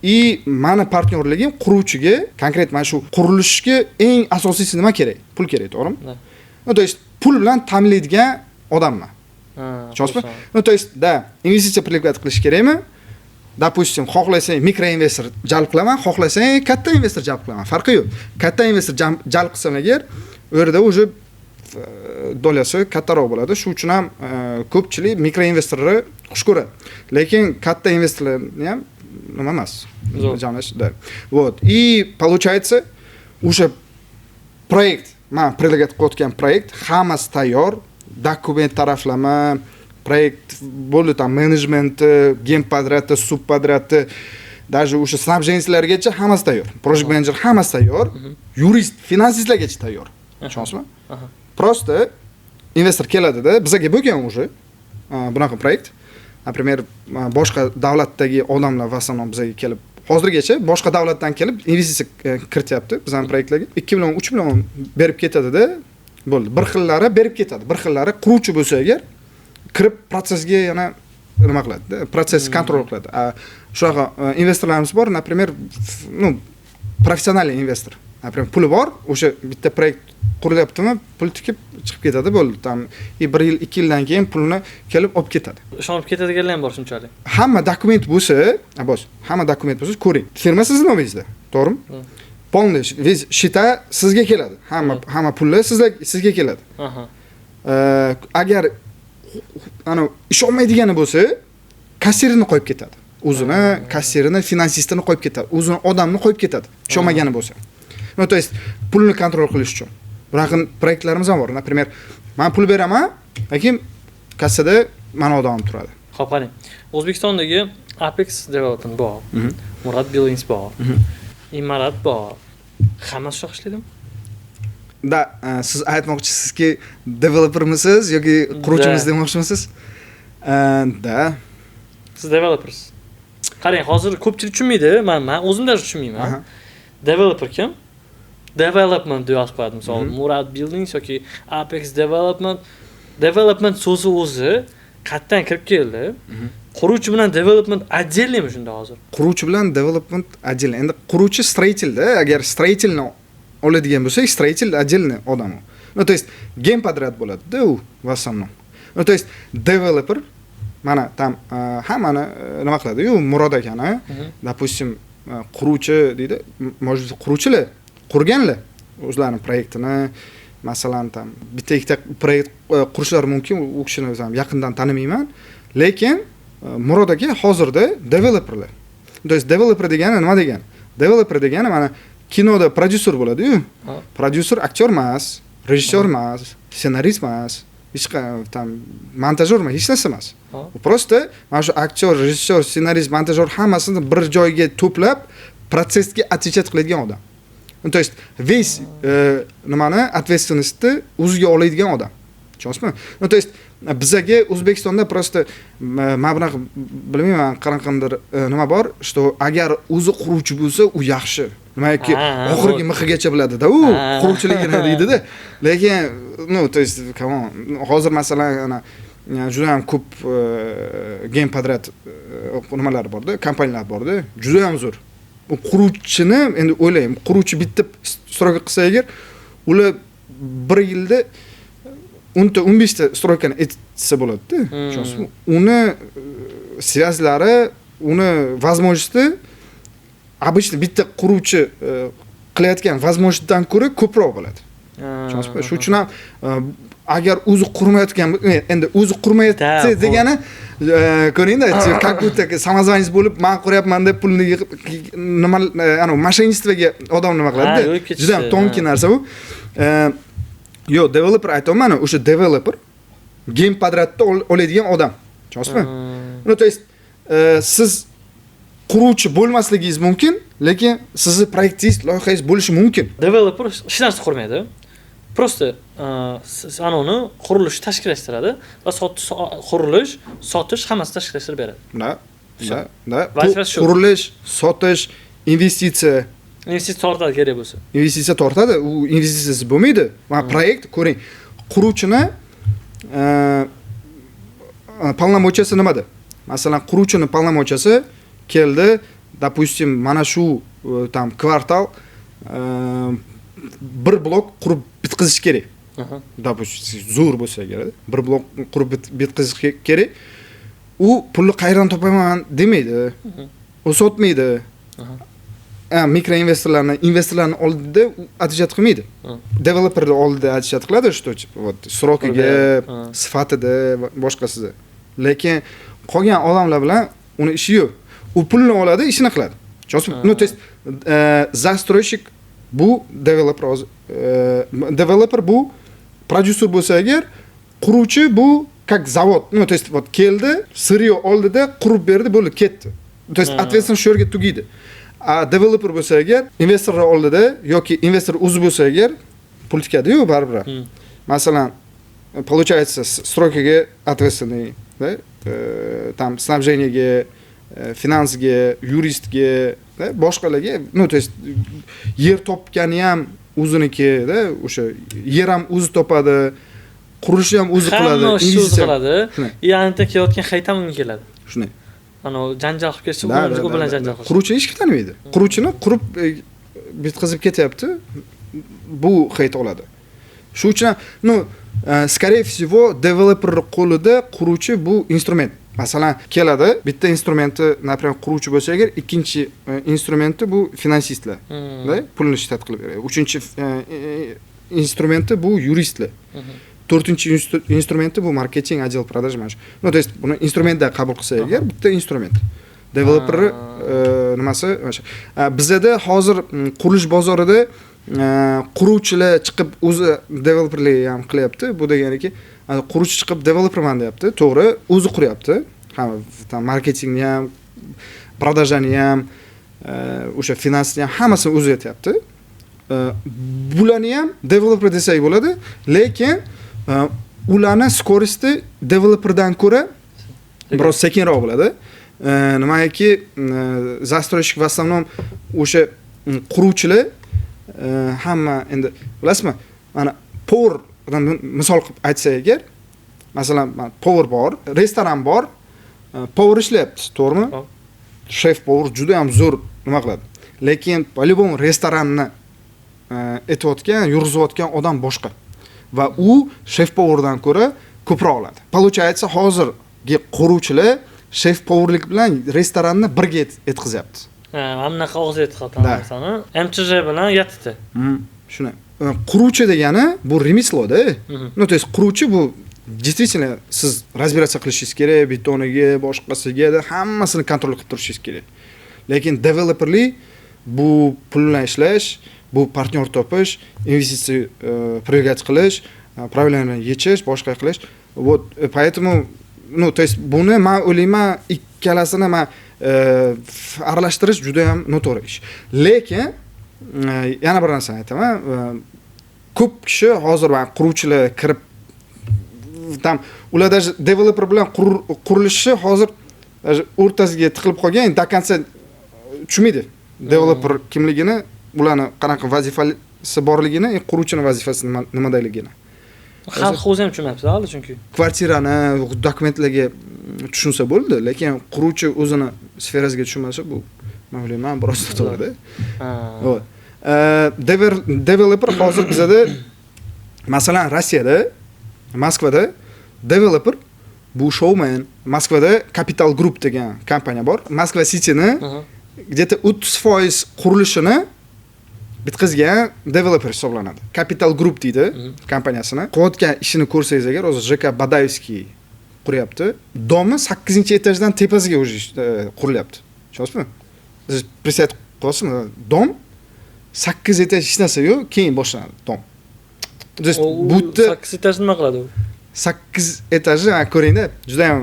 Meni partnyorligim quruvchiga, konkret mana shu qurilishga eng asosiysi nima kerak? Pul kerak, to'g'rimi? Ну, то есть pul bilan ta'minlaydigan odamman. Tushunasizmi? Ну, то есть, да, investitsiya prilegat qilish kerakmi? Допустим, xohlasang mikroinvestor jalb qilaman, xohlasang katta investor jalb qilaman. Farqi yo'q. Katta investor jalb qilsam agar, u yerda o'sha dolyasi kattaroq bo'ladi. Shu uchun ham ko'pchilik mikroinvestorlar xush ko'radi. Lekin katta investorlarni ham nima emas. Да. Вот. И получается, o'sha proyekt, men prilegat qilayotgan proyekt hammasi tayyor, dokument taraflama, proyekt bo'ldi, tam menejmenti, genpodrati, subpodrati, даже o'sha snabженияlargacha hammasi tayyor. Project manager hammasi tayyor, yurist, finansistlargacha tayyor. Tushunasizmi? Просто investor keladi-da, bizga bo'lgan уже bunaqa proyekt. Например, boshqa davlatdagi odamlar va sanoq bizga kelib, hozirgacha boshqa davlatdan kelib investitsiya kirityapti bizning proyektlarga. 2 million, 3 million berib ketadi-da, bo'ldi. Bir xillari berib ketadi. Bir xillari quruvchi bo'lsa agar kirib protsesga yana nima qiladi? Protsess kontrol qiladi. Shunaqa investorlarimiz bor, например, professional investor. Например, puli bor, o'sha bitta proyekt qurilyaptimi, pul tikib chiqib ketadi, bo'ldi. Tam 1 yil, 2 yildan keyin pulni kelib olib ketadi. Ishonib ketadiganlar ham bor shunchalik. Hamma dokument bo'lsa, hamma dokument bo'lsa, ko'ring. Firma sizning nomingizda, to'g'rimi? Полный счета sizga keladi. Hamma pullar sizga keladi. Agar ishonmaydigani bo'lsa, kassirni qo'yib ketadi. O'zini, kassirini, finansistini qo'yib ketadi. O'zini odamni qo'yib ketadi. Ishonmagani bo'lsa. Ну, то есть pulni kontrol qilish uchun. Bunaqa proyektlarimiz ham bor. Например, men pul beraman, lekin kassada mana odam turadi. Xo'p, qarang. O'zbekistondagi Apex Development bor. Murad Buildings bor. Imorat bor. Hammasi shunaqa ishlaydimi? Da, siz aytmoqchisizki, developermisiz yoki quruvchimiz demoqchimisiz? Da. Siz developersiz. Qarang, hozir ko'pchilik tushunmaydi. Men o'zimda tushunmayman. Developer kim? Development deb yozib qo'yadi. Misol, Murad Buildings yoki Apex Development. Development so'zi o'zi qayerdan kirib keldi? Quruvchi bilan development отдельныйmi shunda hozir? Quruvchi bilan development отдельно. Endi quruvchi строительda, agar строительni oladigan bo'lsak, строитель отдельный odam u. Ну, то есть геймподряд bo'ladi-da u в основном. Ну, то есть developer mana tam hammani nima qiladi-yu, Murod akani, допустим, quruvchi deydi, может quruvchilar, qurganlar o'zlarining proyektini, masalan, tam bitta ikkita proyekt qurishlari mumkin, u kishini o'zim yaqindan tanimayman, lekin Murod aka hozirda developerlar. То есть developer degani nima degani? Developer degani mana kinoda prodyuser bo'ladi-yu. Prodyuser aktyor emas, rejissyor emas, ssenarist emas, hech tam montajyor emas, hech narsa emas. Просто mana shu aktyor, rejissyor, ssenarist, montajyor hammasini bir joyga to'plab protsessga отвечать qiladigan odam. То есть весь nimani ответственностьni o'ziga oladigan odam. Tushunasizmi? Ну, то есть bizaga O'zbekistonda просто men bunaqa bilmayman, qanaqandir nima bor, что agar o'zi quruvchi bo'lsa, u yaxshi. Nimaiki, oxirgi mixigacha biladi-da, u quruvchiligini deydi-da. Lekin, ну, то есть, come on, hozir masalan ana juda ham ko'p geympodrat nimalar bor-da, kompaniyalar bor-da, juda ham zo'r. U quruvchini endi o'ylayman, quruvchi bitta stroyka qilsa agar, ular 1 yilda 10-15 ta stroykani etsa bo'ladi-da. Tushunasizmi? Uni связьлari, uni возможности обычно bitta quruvchi qilayotgan возможностьdan ko'ra ko'proq bo'ladi. Tushunasizmi? Shuning uchun ham agar o'zi qurmayotgan, endi o'zi qurmayapti degani ko'ring-da, как будто samozvanец bo'lib, men quryapman deb pulni nima, ana mashinistvaga odam nima qiladi-da. Juda ham tonki narsa u. Yo, developer aytayman, o'sha developer geympodratni oladigan odam. Tushunasizmi? Ну, то есть siz quruvchi bo'lmasligingiz mumkin, lekin sizni proyektingiz, loyihangiz bo'lishi mumkin. Developer hech narsa qurmaydi. Просто anoni qurilish tashkillashtiradi va qurilish, sotish hammasi tashkillashtirib beradi. Da. Qurilish, sotish, investitsiya tortadi kerak bo'lsa. Investitsiya tortadi, u investitsiyasiz bo'lmaydi. Mana proyekt ko'ring. Quruvchini полномочияsi nimada? Masalan, quruvchini полномочияsi keldi, допустим, mana shu tam kvartal bir blok qurib bitqizish kerak. Допустим, zo'r bo'lsa kerak. Bir blok qurib bitqizish kerak. U pulni qayerdan topaman demaydi. U sotmaydi. Investorlarni oldida отвечать qilmaydi. Developerlar oldida отвечать qiladi, что вот срокиga, sifatida, boshqasida. Lekin qolgan odamlar bilan uni ishi yo'q. U pulni oladi, ishini qiladi. Ну, то есть застройщик bu developer bu prodyuser bo'lsa agar, quruvchi bu как завод. Ну, то есть вот keldi, siryo oldida qurib berdi, bo'ldi, ketdi. То есть ответственность shu yerga tugaydi. A developer bo'lsa agar, investorlar oldida yoki investor o'zi bo'lsa agar, pul tikadi-yu baribir. Masalan, получается, стройкаga ответственный, да? Там снабжениyaga, finansga, yuristga, da, boshqalarga, ну, то есть yer topgani ham o'ziniki, da, o'sha yer ham o'zi topadi, qurilish ham o'zi qiladi, investitsiya qiladi. Ya'ni kelayotgan hayt ham unga keladi. Shunday. Ana janjal qilib ketsa, u bilan janjal qiladi. Quruvchi hech kim tanimaydi. Quruvchini qurib bitkazib ketyapti, bu hayt oladi. Shu uchun, ну, скорее всего, developer qo'lida quruvchi bu instrument. Masalan, keladi, bitta instrumenti, например, quruvchi bo'lsa agar, ikkinchi instrumenti bu finansistlar, da, pulni ishlat qilib beradi. Uchinchi instrumenti bu yuristlar. To'rtinchi instrumenti bu marketing, отдел продаж mana shu. Ну, то есть buni instrumentda qabul qilsa agar, bitta instrument. Developer nimasi mana shu. Bizda hozir qurilish bozorida quruvchilar chiqib o'zi developerlik ham qilyapti. Bu deganiki, quruvchi chiqib developerman deyapti. To'g'ri, o'zi quryapti. Ham marketingni ham, продажani ham, o'sha finansni ham hammasini o'zi aytyapti. Bularni ham developer desak bo'ladi, lekin ularni skorosti developerdan ko'ra biroz sekinroq bo'ladi. Nimagaki застройщик в основном o'sha quruvchilar hamma endi bilasizmi? Mana powerdan misol qilib aytsak agar, masalan, power bor, restoran bor, power ishlayapti, to'g'rimi? Chef power juda ham zo'r nima qiladi. Lekin по-любому restoranni etayotgan, yurg'izayotgan odam boshqa. Va u chef powerdan ko'ra ko'proq oladi. Получается, hozirgi quruvchilar chef powerlik bilan restoranni birga etqizyapti. Mana bunaqa og'zga etqatan narsani MCJ bilan yatdi. Shuni. Quruvchi degani bu ремесло-da. Ну, то есть quruvchi bu действительно siz разбираться qilishingiz kerak, betoniga, boshqasiga, hammasini kontrol qilib turishingiz kerak. Lekin developerlik bu pulni ishlash, bu partnyor topish, investitsiya привлекать qilish, проблемani yechish, boshqa qilish. Вот поэтому, ну, то есть buni men o'ylayman, ikkalasini men aralashtirish juda ham noto'g'ri ish. Lekin yana bir narsani aytaman. Ko'p kishi hozir va quruvchilar kirib tam ular даже developer bilan qurilishi hozir o'rtasiga tiqilib qolgan, до конца tushunmaydi. Developer kimligini, ularni qanaqa vazifasi borligini, quruvchining vazifasi nimadaligini. Xalq o'zi ham tushunmayapti hali chunki. Kvartirani, dokumentlarga tushunsa bo'ldi, lekin quruvchi o'zini sferasiga tushunmasa, bu men o'ylayman biroz to'g'ri. Xo'p. Developer hozir bizada masalan Rossiyada, Moskvada developer bu showman. Moskvada Capital Group degan kompaniya bor. Moskva City'ni где-то 30% qurilishini bitkazgan developer hisoblanadi. Capital Group deydi kompaniyasini. Qilayotgan ishini ko'rsangiz agar, hozir JK Badaevskiy quryapti. Domi 8-etajdan tepasiga уже qurilyapti. Tushunasizmi? Siz представить qilasizmi? Dom 8 etaj hech narsa yo'q, keyin boshlanadi dom. Bu 8 etaj nima qiladi u? 8 etajni ko'ringda, juda ham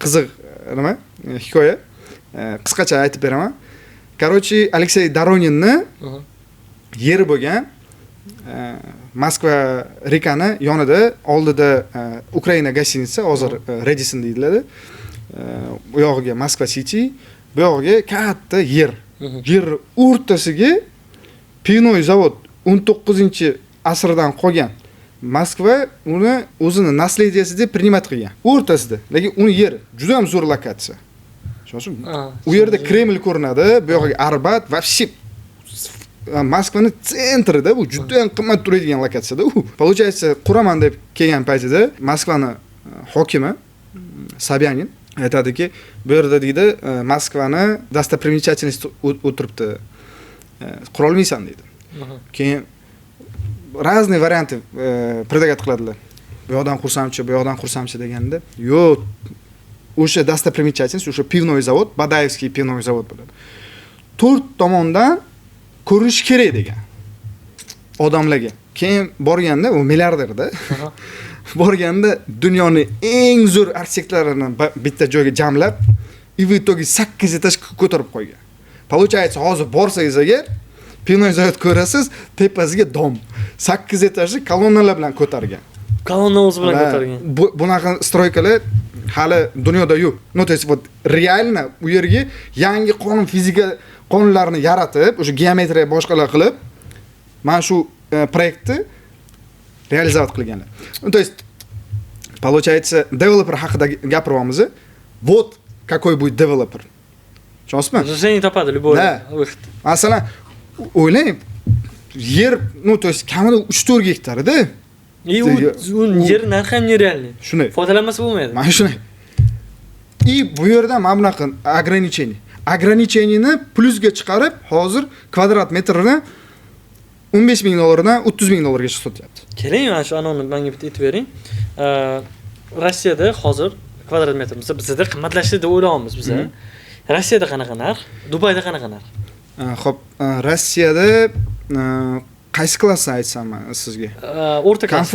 qiziq nima? Hikoya. Qisqacha aytib beraman. Короче, Alexey Doroninni yeri bo'lgan Moskva Rekani yonida, oldida Ukraina gostinitsa, hozir Redison deyiladi. Bu yog'iga Moskva City, bu yog'iga katta yer. Yer o'rtasiga pivnoy zavod 19-asrdan qolgan. Moskva uni o'zini naslediyasi deb primat qilgan. O'rtasida, lekin uni yer juda ham zo'r lokatsiya. Tushunasizmi? U yerda Kreml ko'rinadi, bu yoqqa Arbat va ship. Moskvaning sentrida bu juda ham qimmat turadigan lokatsiyada u. Получается, quraman deb kelgan paytida Moskvani hokimi Sobyanin aytadiki, bu yerda deydi, Moskvani достопримечательность o'tiribdi. Qura olmaysan deydi. Keyin разные varianты предлагать qiladilar. Bu yoqdan qursamchi, bu yoqdan qursamchi deganda, yo'q. O'sha достопримечательность, o'sha pivnoy zavod, Badaevskiy pivnoy zavod bo'ladi. 4 tomondan ko'rish kerak degan odamlarga. Keyin borganda, u milliarderda. Borganda dunyoning eng zo'r arxitektorlarini bitta joyga jamlab, и в итоге 8 etaj ko'tarib qo'ygan. Получается, hozir borsangiz agar, pivnoy zavod ko'rasiz, tepasiga dom. 8 etajni kolonnalar bilan ko'targan. Kolonna o'zi bilan ko'targan. Bunaqa stroykalar hali dunyoda yo'q. No, то есть вот реально u yerga yangi qonun fizika qonunlarini yaratib, o'sha geometriya boshqalar qilib, mana shu proyektni realizovat qilganlar. То есть получается, developer haqida gapiryapmiz. Вот какой будет developer. Tushunasizmi? Решение topadi любой выход. Masalan, o'ylang, yer, ну, то есть kamida 3-4 gektarda. И u yer narxi ham nerealniy. Shunday. Foydalanmasa bo'lmaydi. Mana shunday. И bu yerda mana bunaqa ограничение. Ограничениeni plusga chiqarib, hozir kvadrat metrini $15,000 dan $30,000 gacha sotyapti. Keling, mana shu anonni menga bitta aytib bering. Rossiyada hozir kvadrat metr bizda qimmatlashdi deb o'ylayapmiz biz. Rossiyada qanaqa narx? Dubayda qanaqa narx? Xo'p, Rossiyada qaysi klassni aytsam sizga? O'rta klass.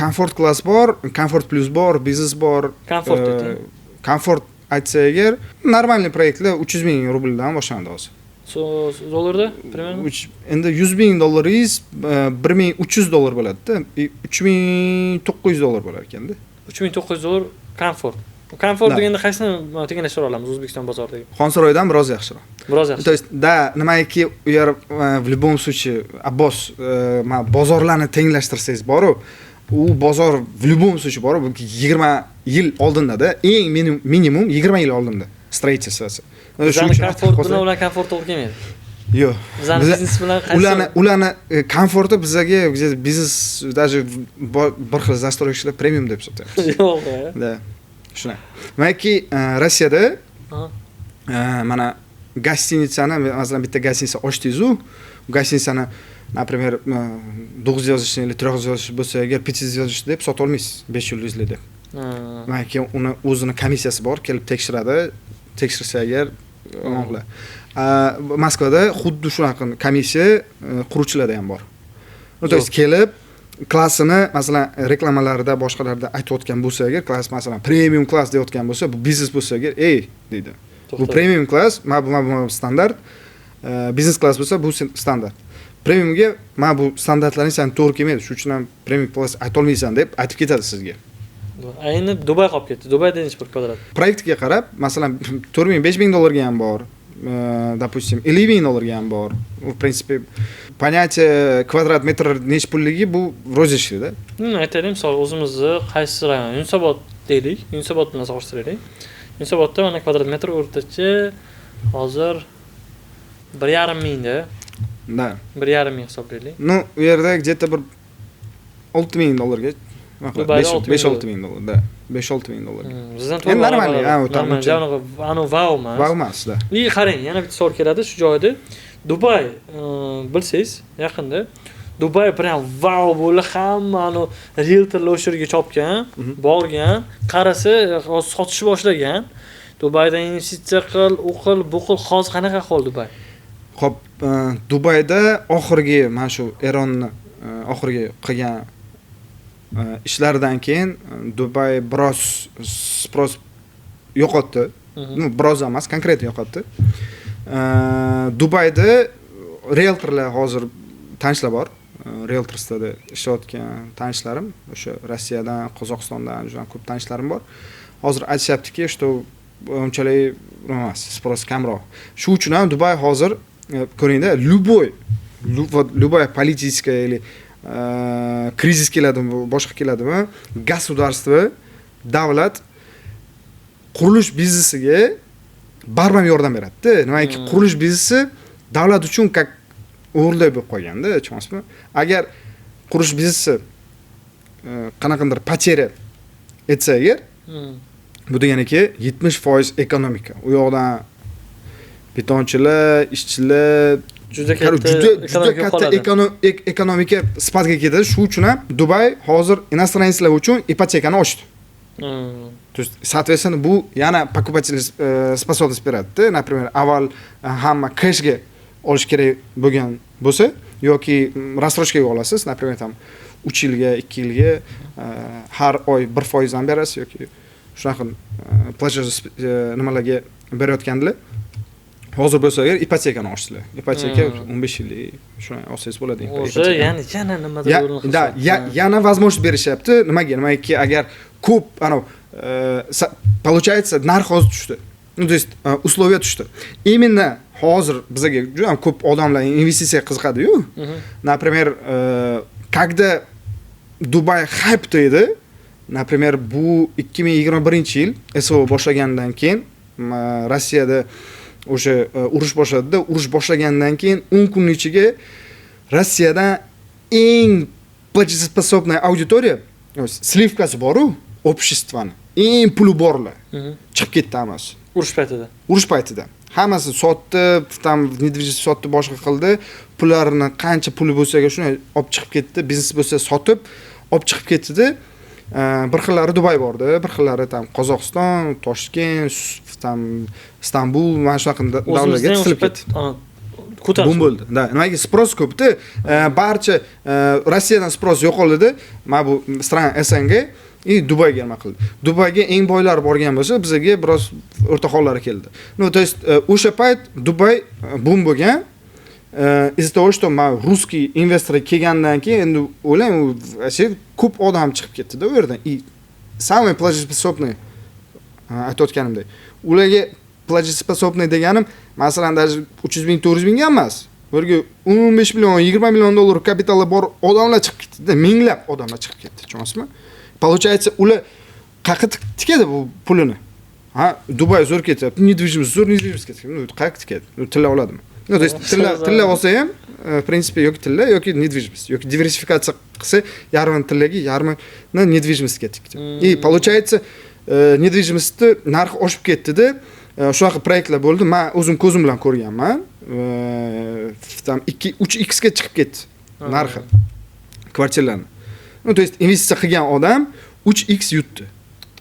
Comfort class bor, Comfort plus bor, business bor. Comfort. komfort aytsa agar normalniy proyektlar 300 ming rubldan boshlanadi hozir. Dollarda примерно Endi 100 ming dollaringiz 1300 dollar bo'ladi-da, 3900 dollar bo'lar ekanda. 3900 dollar komfort. Komfort deganda qaysini tenglashtirib olamiz O'zbekiston bozoridagi? Xonsaroydan biroz yaxshiroq. Biroz yaxshi. То есть, да, nimaiki u yer в любом случае Abbos bozorlarni tenglashtirsangiz boru, u bozor в любом случае boru 20 yil oldinda-da, eng minimum 20 yil oldinda строительствоsi. Bizning komfort bilan komfort to'g'ri kelmaydi. Yo'q. Bizning biznes bilan qaysi ularni komforti bizga biznes даже bir xil застройщикlar premium deb sotamiz. yo'q. Da. Shuna. Manki Rossiyada mana gostinitsani, masalan bitta gostinitsa ochdingiz-u, gostinitsani, например, 9 yozishli или 3 yozishli bo'lsa, agar 5 yozishli deb sota olmaysiz, 5 yulduzli deb. Manki uni o'zini komissiyasi bor, kelib tekshiradi. Tekshirsa agar o'nglar. Moskvada xuddi shunaqa komissiya quruvchilarda ham bor. To есть kelib klassini masalan reklamalarda boshqalarda aytayotgan bo'lsa agar klass masalan premium klass deyotgan bo'lsa, bu biznes bo'lsa agar deydi. Bu premium klass, bu standart. Biznes klass bo'lsa bu standart. Premiumga mana bu standartlarning san to'g'ri kelmaydi. Shuning uchun ham premium klass aytolmaysan deb aytib ketadi sizga. Ayni Dubay qolib ketdi. Dubayda necha bir kvadrat? Proyektga qarab, masalan 4000-5000 dollarga ham bor. Допустим, 50000 dollarga ham bor. В принципе, понятие kvadrat metr nech pulligi bu rozishli-da. Aytaylik, misol o'zimizni qaysi rayon? Yunusobod deylik. Yunusobod bilan solishtiraylik. Yunusobodda mana kvadrat metr o'rtacha hozir 1,5 mingda. Da. 1,5 ming hisoblaylik. Ну, u yerda где-то bir 6000 dollarga 5-6 ming dollar, da. 5-6 ming dollar. Bizdan to'g'ri. Normalniy, anu wow emas. Wow emas, da. Qarang, yana bitta savol keladi shu joyda. Dubay, bilsangiz, yaqinda Dubay prям wow bo'lib hammani realtorlar o'sha yerga chopgan, borgan, qarasa sotishni boshlagan. Dubayda investitsiya qil, o'qil, bu xil hozir qanaqa ahvol Dubay? Xo'p, Dubayda oxirgi mana shu Eronni oxirgi qilgan ishlaridan keyin Dubay biroz sпрос yo'qotdi. Biroz emas, konkret yo'qotdi. Dubayda realtorlar hozir tanishlar bor. Realtorsda ishlayotgan tanishlarim, o'sha Rossiyadan, Qozog'istondan juda ko'p tanishlarim bor. Hozir aytishyaptiki, что unchalik emas, sпрос kamroq. Shu uchun ham Dubay hozir ko'ringda, любой политическая или krizis keladimi, boshqa keladimi, государство, davlat qurilish biznesiga barham yordam beradi. Nimaiki qurilish biznesi davlat uchun как o'rnday bo'lib qolganda, tushunasizmi? Agar qurilish biznesi qanaqadir poterya etsa agar, bu deganiki 70% ekonomika. U yoqdan betonchilar, ishchilar juda katta ekonomika sifatga ketadi. Shu uchun ham Dubay hozir inostraniyslar uchun ipotekani ochdi. То есть, соответственно, bu yana покупательный способность beradi. Например, avval hamma cashga olish kerak bo'lgan bo'lsa yoki рассрочкаga olasiz, например, там 3 yilga, 2 yilga har oy 1% dan berasiz yoki shunaqa plajaj nimalarga berayotgandilar. Hozir bo'lsa agar ipotekani ochdilar. Ipoteka 15 yillik shuni olsangiz bo'ladi. O'sha yana nimadir o'rin da, yana возможность berishyapti. Nimaiki agar ko'p получается narx hozir tushdi. Ну, то есть условия tushdi. Именно hozir bizga juda ham ko'p odamlar investitsiyaga qiziqadi-yu. Например, когда Dubay hype edi, например, bu 2021-yil SVO boshlagandan keyin Rossiyada o'sha urush boshladida, urush boshlagandan keyin 10 kun ichiga Rossiyadan eng платежеспособная auditoriya, slivkasi bor-u, обществоning eng puli borlar chiqib ketdi hammasi. Urush paytida. Hammasi sotdi, tam недвижимость sotdi, boshqa qildi. Pullarini qancha puli bo'lsa-ga shuni olib chiqib ketdi, biznes bo'lsa sotib olib chiqib ketdi. Bir xillari Dubay bordi, bir xillari tam Qozog'iston, Toshkent, tam Istanbul, mana shunaqa davlatlarga chiqib ketdi. Bu bo'ldi. Da, nimaga sпрос ko'pdi. Barcha Rossiyadan sпрос yo'qoldi. Mana bu stran SNG Dubayga nima qildi. Dubayga eng boylar borgan bo'lsa, bizga biroz o'rtahoqlari keldi. То есть o'sha payt Dubay boom bo'lgan. Из-за того, что русский investor kelgandan keyin endi o'ylang, ko'p odam chiqib ketdi-da u yerdan. Самый платежеспособный aytayotganimdek. Ularga платежеспособный deganim, masalan, даже 300 ming, 400 ming emas. Ularga 15 million, 20 million dollar kapitali bor odamlar chiqib ketdi-da, minglab odamlar chiqib ketdi, tushunasizmi? Получается, ular qayerga tikadi bu pulini? Dubay zo'r ketyapti, недвижимость zo'r, недвижимость ketyapti. Qayerga tikadi? Tilla oladimi? То есть tilla olsa ham, в принципе, yoki tilla yoki недвижимость, yoki diversifikatsiya qilsa, yarmi tillaga, yarmi недвижимостьga tikdi. И получается, недвижимостьni narxi oshib ketdi-da, shunaqa proyektlar bo'ldi. Men o'zim ko'zim bilan ko'rganman. Tam 2-3x ga chiqib ketdi narxi kvartiralarni. То есть investitsiya qilgan odam 3x yutdi.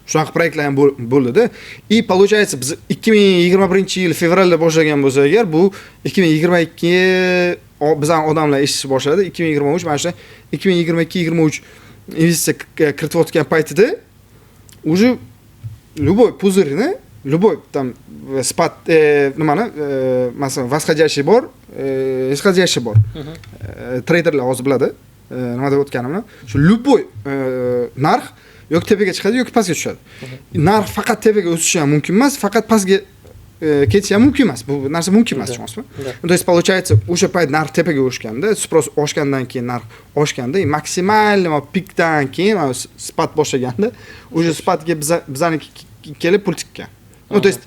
Shunaqa proyektlar ham bo'ldi-da. И получается biz 2021-yil fevralda boshlagan bo'lsa agar, bu 2022 bizning odamlar eshitishni boshladi. 2023 mana shu 2022-23 investitsiya kiritayotgan paytida уже любой puzirni, любой там спад nimani, masalan, восходящий bor, нисходящий bor. Treyderlar hozir biladi nima deb o'tganimni. Shu любой narx yoki tepaga chiqadi yoki pastga tushadi. Narx faqat tepaga o'sishi ham mumkin emas, faqat pastga ketishi ham mumkin emas. Bu narsa mumkin emas, tushunasizmi? То есть получается, o'sha payt narx tepaga o'shganda, sпрос oshgandan keyin narx oshganda, maksimal pikdan keyin spad boshlaganda, o'sha spadga bizaniki kelib pul tikkan. То есть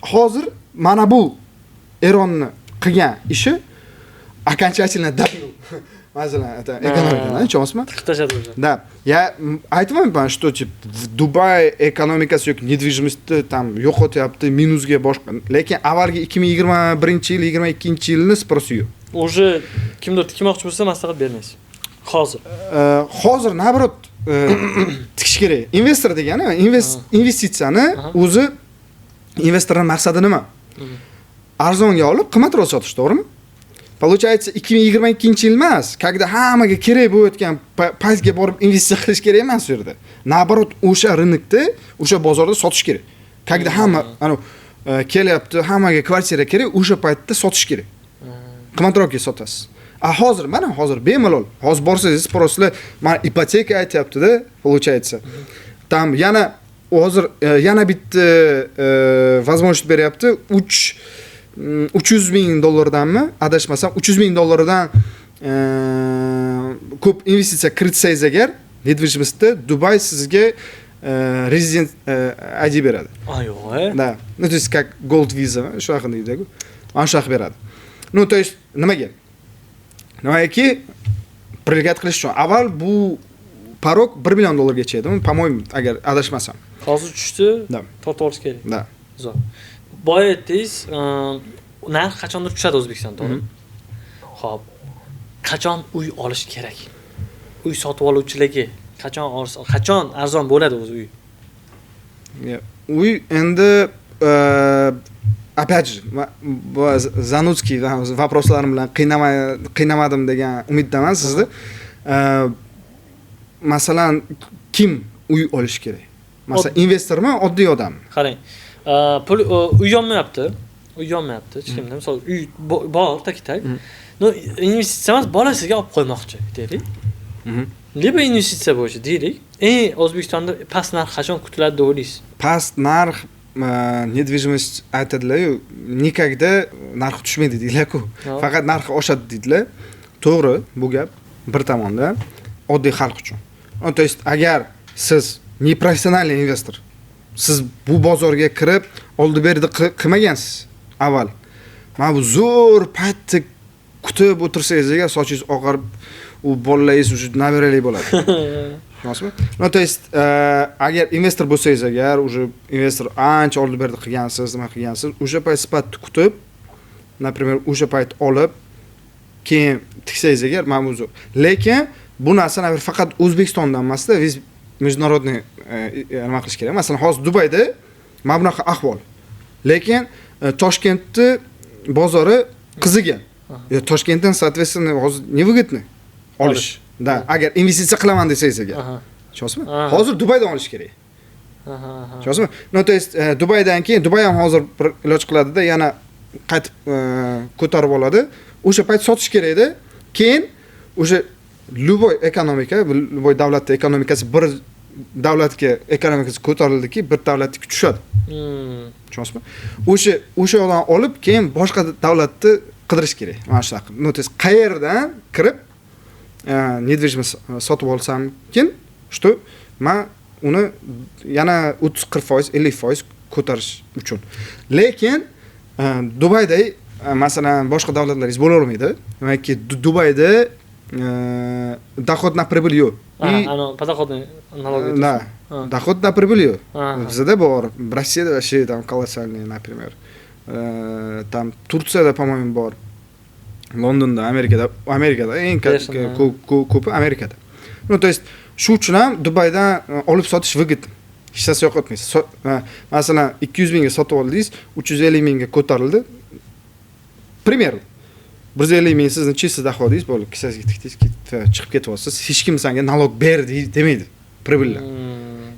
hozir mana bu Eronning qilgan ishi окончательно добил. Masalan, ekonomikani, tushunasizmi? Tiqtashadi o'zi. Да. Я aytmayman, что типа в Dubai ekonomikasi yoki недвижимостьni tam yo'qotyapti, minusga boshqa. Lekin avvalgi 2021-yil, 22-yilni sprosi yo'q. Уже kimdir tikmoqchi bo'lsa, maslahat bermaysiz. Hozir nabrot tikish kerak. Investor degani, investitsiyani o'zi investorning maqsadi nima? Arzonga olib, qimmatroq sotish, to'g'rimi? Получается, 2022-yil emas, когда hammaga kerak bo'layotgan paytga borib investitsiya qilish kerak emas u yerda. Nabrot o'sha rynokda, o'sha bozorda sotish kerak. Когда hamma, kelyapti, hammaga kvartira kerak, o'sha paytda sotish kerak. Qimmatroqga sotasiz. Hozir bemalol. Hozir borsangiz, proslar mana ipoteka aytyapti-da, получается. Tam yana hozir yana bitta возможность beryapti. 300 ming dollardanmi, adashmasam 300 ming dollardan ko'p investitsiya kiritsangiz agar, недвижимостьda Dubay sizga rezident ID beradi. Yo'q. Да. То есть как gold visa, shunaqa deydi-ku. Mana shunaqa beradi. То есть nimaga? Nimaki привлекать qilish uchun. Avval bu parok 1 million dollargacha edi, по-моему, agar adashmasam. Hozir tushdi, tortib olish kerak. Da. Zo'r. Boya aytdingiz, narx qachondir tushadi O'zbekistonda, to'g'rimi? Xo'p, qachon uy olish kerak? Uy sotib oluvchilarga qachon arzon bo'ladi o'zi uy? Uy endi опять же, zanutskiy vопроslarim bilan qiynamadim degan umiddaman sizni. Masalan, kim uy olish kerak? Masalan, investormi, oddiy odammi? Qarang, pul uy yonmayapti. Hech kimda, misol uy bor, tak. No, investitsiya emas, bolasiga olib qo'ymoqchi, deylik. Lebo investitsiya bo'yicha deylik. O'zbekistonda past narx qachon kutiladi deb o'ylaysiz? Past narx недвижимость aytadilar-yu, nikakda narx tushmaydi deydilar-ku. Faqat narxi oshadi deydilar. To'g'ri, bu gap bir tomondan oddiy xalq uchun. То есть agar siz непрофессиональный investor, siz bu bozorga kirib, oldi-berdi qilmagansiz avval. Mana bu zo'r paytda kutib o'tirsangiz, sochingiz oqarib, u bolalaringiz уже nabiralik bo'ladi. Tushunasizmi? То есть agar investor bo'lsangiz, agar уже investor ancha oldi-berdi qilgansiz, nima qilgansiz, o'sha payt sifatni kutib, например, o'sha payt olib, keyin tiksangiz agar, mana bu zo'r. Lekin bu narsa faqat O'zbekistondan emas-da, biz международный nima qilish kerak. Masalan, hozir Dubayda mana bunaqa ahvol. Lekin Toshkentni bozori qizigan. Toshkentdan, соответственно, hozir невыгодно olish. Da, agar investitsiya qilaman desangiz agar. Tushunyapsizmi? Aha. Hozir Dubaydan olish kerak. Aha. Tushunyapsizmi? No, to есть Dubaydan keyin Dubay ham hozir bir iloj qiladida, yana qaytib ko'tarib oladi. O'sha payt sotish kerak edi. Keyin o'sha любой ekonomika, любой davlatning ekonomikasi bir davlatga ekonomikasi ko'tarildiki, bir davlatga tushadi. Tushunyapsizmi? O'sha olib, keyin boshqa davlatni qidirish kerak. Mana shunaqa. No, to есть qayerdan kirib недвижимость sotib olsamkin, что men uni yana 30-40%, 50% ko'tarish uchun. Lekin Dubayda masalan boshqa davlatlaringiz bo'la olmaydi. Demakki Dubayda доход на прибыль yo'q. Подоходный налог. Да. Доход на прибыль yo'q. Ага. Bizda bor. Rossiyada вообще там колоссальный, например. Там Turkiyada, по-моему, bor. Londonda, Amerikada eng ko'pi Amerikada. No, to есть shu uchun ham Dubaydan olib sotish выгодно. Hech narsa yo'qotmaysiz. Masalan 200 mingga sotib oldingiz, 350 mingga ko'tarildi. Пример. 150 ming sizni чистый доходingiz bo'ldi. Kissasiga tikdingiz, chiqib ketyapsiz. Hech kim senga налог ber demaydi. Прибыльdan.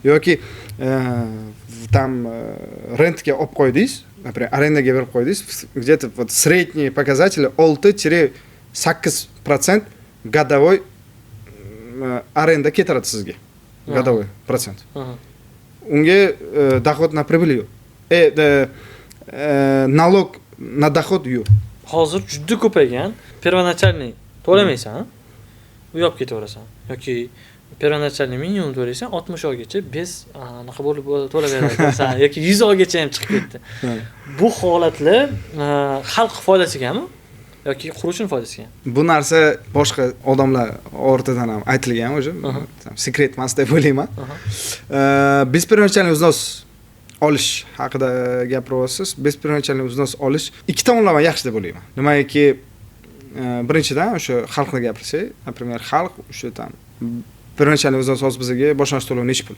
Yoki там rentga olib qo'ydingiz, например, arendaga berib qo'ydingiz, где-то вот средние показатели 6-8% годовой arenda ketaradi sizga. Годовой процент. Unga доход на прибыль yo'q. Налог на доход yo'q. Hozir juda ko'paygan. Первоначальный to'lamaysan, u yo'q ketaverasan. Yoki первоначальный minimum to'laysan, 60 oygacha bez anaqa bo'lib to'laveradi. Yoki 100 oygacha ham chiqib ketdi. Bu holatlar xalq foydasigami yoki quruvchining foydasiga? Bu narsa boshqa odamlar o'rtadan ham aytilgan o'zi. Sekret emas deb o'ylayman. Biz первоначальный взнос olish haqida gapiryapsiz. Biz первоначальный взнос olish ikki tomonlama yaxshi deb o'ylayman. Nimaiki, birinchidan o'sha xalqni gapirsak, например, xalq o'sha tam первоначальный взнос hozir bizga boshlang'ich to'lov nechi pul?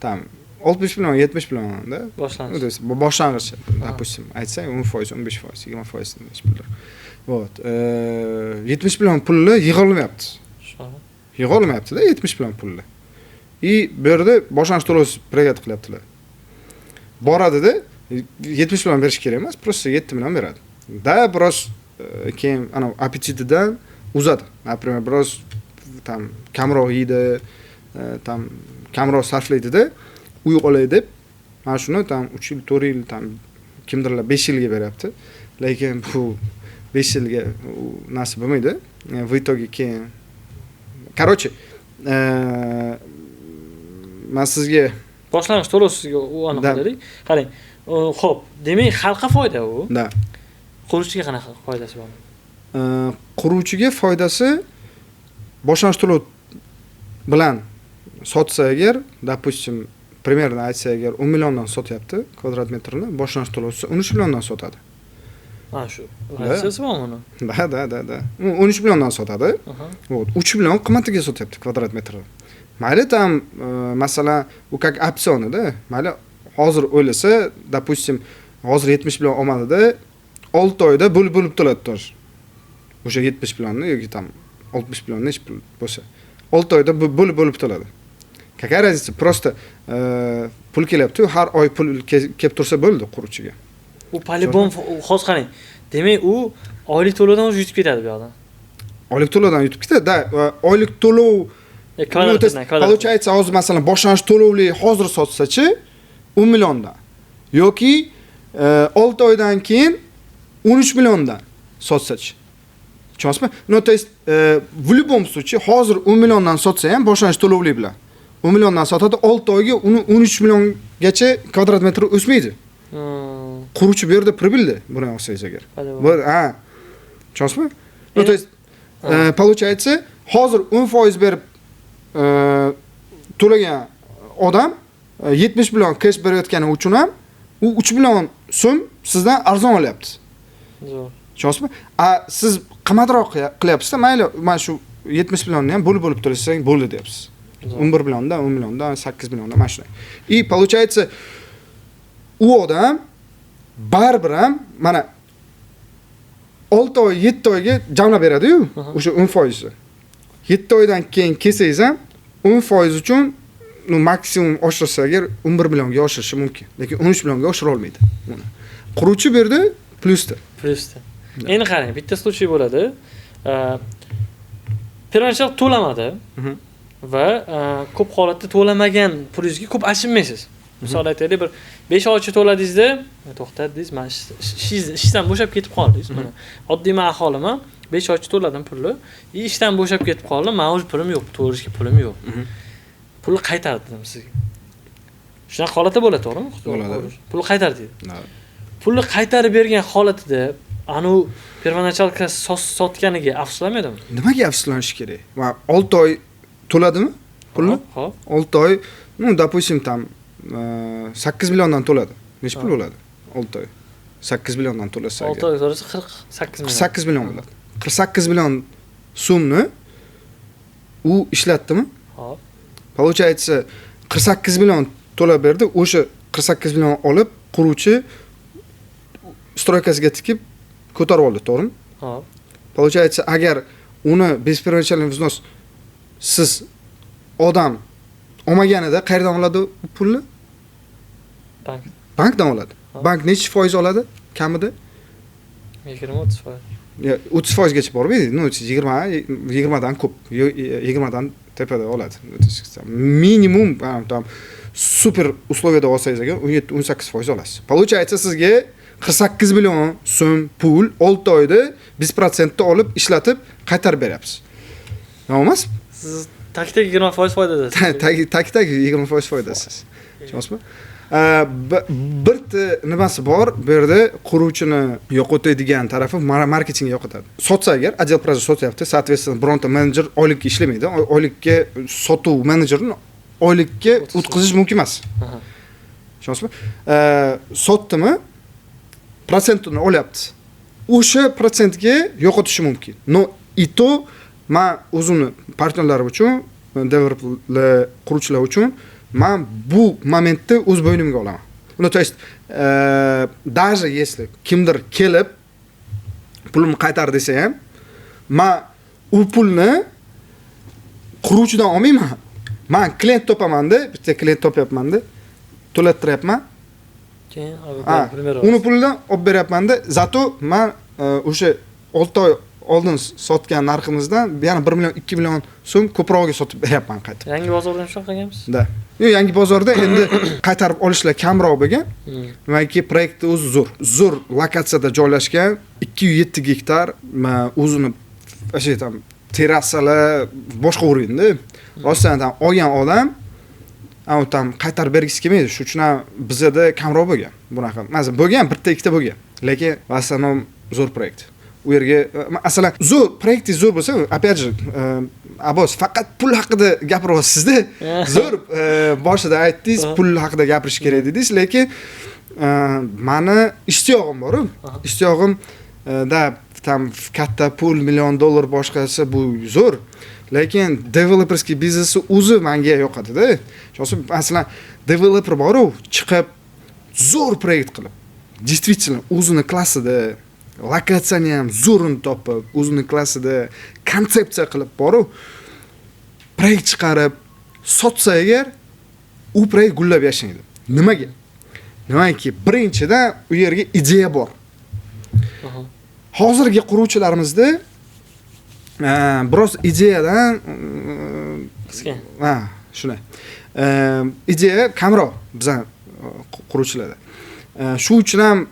Tam 60 million, 70 million-da boshlang'ich. Boshlang'ich, допустим, aytsak 10%, 15%, 20% nechi puldir. Вот. 70 million pulni yig'olmayapti. Yig'olmayapti-da 70 million pulni. Bu yerda boshlang'ich to'lov pregat qilyaptilar. Boradi-da, 70 million berish kerak emas, просто 7 million beradi. Da biroz keyin ana appetitidan uzadi. Например, biroz tam kamroq yeydi, tam kamroq sarflaydi-da, uy olay deb, mana shuni tam 3 yil, 4 yil, tam kimdirlar 5 yilga beryapti. Lekin bu 5 yilga nasib bo'lmaydi. В итоге keyin Короче, men sizga boshlang'ich to'lov sizga u aniqladik. Qarang, xo'p, demak xalqqa foyda u. Da. Quruvchiga qanaqa foydasi bor? Quruvchiga foydasi boshlang'ich to'lov bilan sotsa agar, допустим, примерно aytsa agar 10 milliondan sotyapti kvadrat metrni, boshlang'ich to'lovsiz 13 milliondan sotadi. Ha shu. Raziyasi bormi uni? Da. 13 milliondan sotadi. Вот, 3 million qiymatiga sotyapti kvadrat metrni. Mayli tam masalan u как opsionni-da. Mayli hozir o'ylasa, допустим, hozir 70 million olmadida 6 oyda bo'lib to'ladi. O'sha 70 millionni yoki tam 60 million nechi pul bo'lsa, 6 oyda bo'lib to'ladi. Какая разница? Просто pul kelyapti, har oy pul kelib tursa bo'ldi quruvchiga. U polibon hozir qarang. Demak, u oylik to'lovdan o'zi yutib ketadi bu yoqdan. Oylik to'lovdan yutib ketadi. Da, oylik to'lov получается, hozir masalan boshlang'ich to'lovli hozir sotsa-chi 10 milliondan yoki 6 oydan keyin 13 milliondan sotsa-chi. Tushunyapsizmi? No, to есть в любом случае hozir 10 milliondan sotsa ham boshlang'ich to'lovli bilan 10 milliondan sotadi, 6 oyga uni 13 milliongacha kvadrat metr o'smaydi. Quruvchi bu yerda прибыльda, buni olsangiz agar. Tushunyapsizmi? No, to есть получается hozir 10% berib to'lagan odam 70 million cash berayotgani uchun ham u 3 million so'm sizdan arzon olyapti. Zo'r. Tushunyapsizmi? Siz qimmatroq qilyapsiz-da, mayli, mana shu 70 millionni ham bo'lib to'lasang bo'ldi deyapsiz. 11 milliondan, 10 milliondan, 8 milliondan mana shunday. И получается u odam baribir ham mana 6 oy, 7 oyga jamlab beradi-yu, o'sha 10%. 7 oydan keyin kelsangiz ham 10% uchun maksimum oshirsa agar 11 millionga oshirishi mumkin, lekin 13 millionga oshira olmaydi uni. Quruvchi bu yerda plyusda. Endi qarang, bitta случай bo'ladi. Первоначал to'lamadi va ko'p holatda to'lamagan pulingizga ko'p achinmaysiz. Misol aytaylik, bir 5 oycha to'ladingizda, to'xtatdingiz, men ishdan bo'shab ketib qoldingiz. Mana oddiy men aholiman, 5 oycha to'ladim pulni, ishdan bo'shab ketib qoldim, men o'z pulim yo'q, to'lashga pulim yo'q. Pulni qaytardim sizga. Shunaqa holatda bo'ladi, to'g'rimi? Bo'ladi. Pulni qaytar deydi. Pulni qaytarib bergan holatida anu первоначалка sotganiga afsuslamadimi? Nimaga afsuslanish kerak? Men 6 oy to'ladimi pulni? Xo'p. 6 oy, допустим, там 8 milliondan to'ladi. Nech pul bo'ladi? 6 oy. 8 milliondan to'lasa. 6 oy sonrasi 48 million. 48 million bo'ladi. 48 million so'mni u ishlatdimi? Xo'p. Получается 48 million to'lab berdi. O'sha 48 million olib quruvchi stroykasiga tikib ko'tarib oldi, to'g'rimi? Xo'p. Получается, agar uni без первоначальный взнос siz odam olmaganida qayerdan oladi pulni? Bankdan oladi. Bank necha foiz oladi? Kamida 20-30%. 30% gacha bormaydi. 20 dan ko'p, 20 dan tepada oladi. Minimum tam super условияda olsangiz agar 17-18% olasiz. Получается, sizga 48 million so'm pul 6 oyda 1% da olib ishlatib qaytarib beryapsiz. Emas? Siz tak-tak 20% foydadasiz. Tak-tak 20% foydasiz. Tushunasizmi? Bir nimasi bor, bu yerda quruvchini yo'qotadigan tarafi marketingga yo'qotadi. Sotsa agar, отдел продаж sotyapti, соответственно, bironta menejer oylikka ishlamaydi. Oylikka sotuv menejerini oylikka o'tkazish mumkin emas. Tushunasizmi? Sotdimi? Prosentini olyapti. O'sha prosentga yo'qotishi mumkin. No, и то men o'zimni partnerlarim uchun, developerlar, quruvchilar uchun men bu momentni o'z bo'ynimga olaman. Ну, то есть, даже если kimdir kelib pulimni qaytar desa ham, men u pulni quruvchidan olmayman. Men klient topaman-da, bitta klient topyapman-da, to'lattiryapman. Keyin uni pulidan olib beryapman-da, zato men o'sha 6 oy oldin sotgan narximizdan yana 1 million 2 million so'm ko'prog'iga sotib beryapman qaytib. Yangi bozordan shunaqa qilganmiz? Da. Yangi bozorda endi qaytarib olishlar kamroq bo'lgan. Nimaiki proyektni o'zi zo'r lokatsiyada joylashgan, 207 gektar, o'zini o'sha tam terrasalar boshqa o'rinda. Rostdan olgan odam tam qaytarib bergisi kelmaydi. Shu uchun ham bizda kamroq bo'lgan. Bunaqa. Masalan, bo'lgan, bitta ikkita bo'lgan. Lekin в основном zo'r proyekt. U yerga masalan zo'r proyekti zo'r bo'lsa, опять же, Abbos faqat pul haqida gapiryapsiz-da. Zo'r boshida aytdingiz, pul haqida gapirish kerak dedingiz, lekin meni ishtiyog'im bor. Ishtiyog'im da tam katta pul, million dollar boshqasi bu zo'r. Lekin developerskiy biznesni o'zi menga yoqadi-da. Chunki masalan, developer bor-ku, chiqib zo'r proyekt qilib, действительно o'zini klassida lokatsiyani ham zo'rini topib, o'zini klassida konsepsiya qilib boru proyekt chiqarib sotsa agar u proyekt gullab yashaydi. Nimaga? Nimaiki, birinchidan u yerga ideya bor. Hozirgi quruvchilarimizda biroz ideyadan qisqa. Shunday. Ideya kamroq bizning quruvchilarda. Shu uchun ham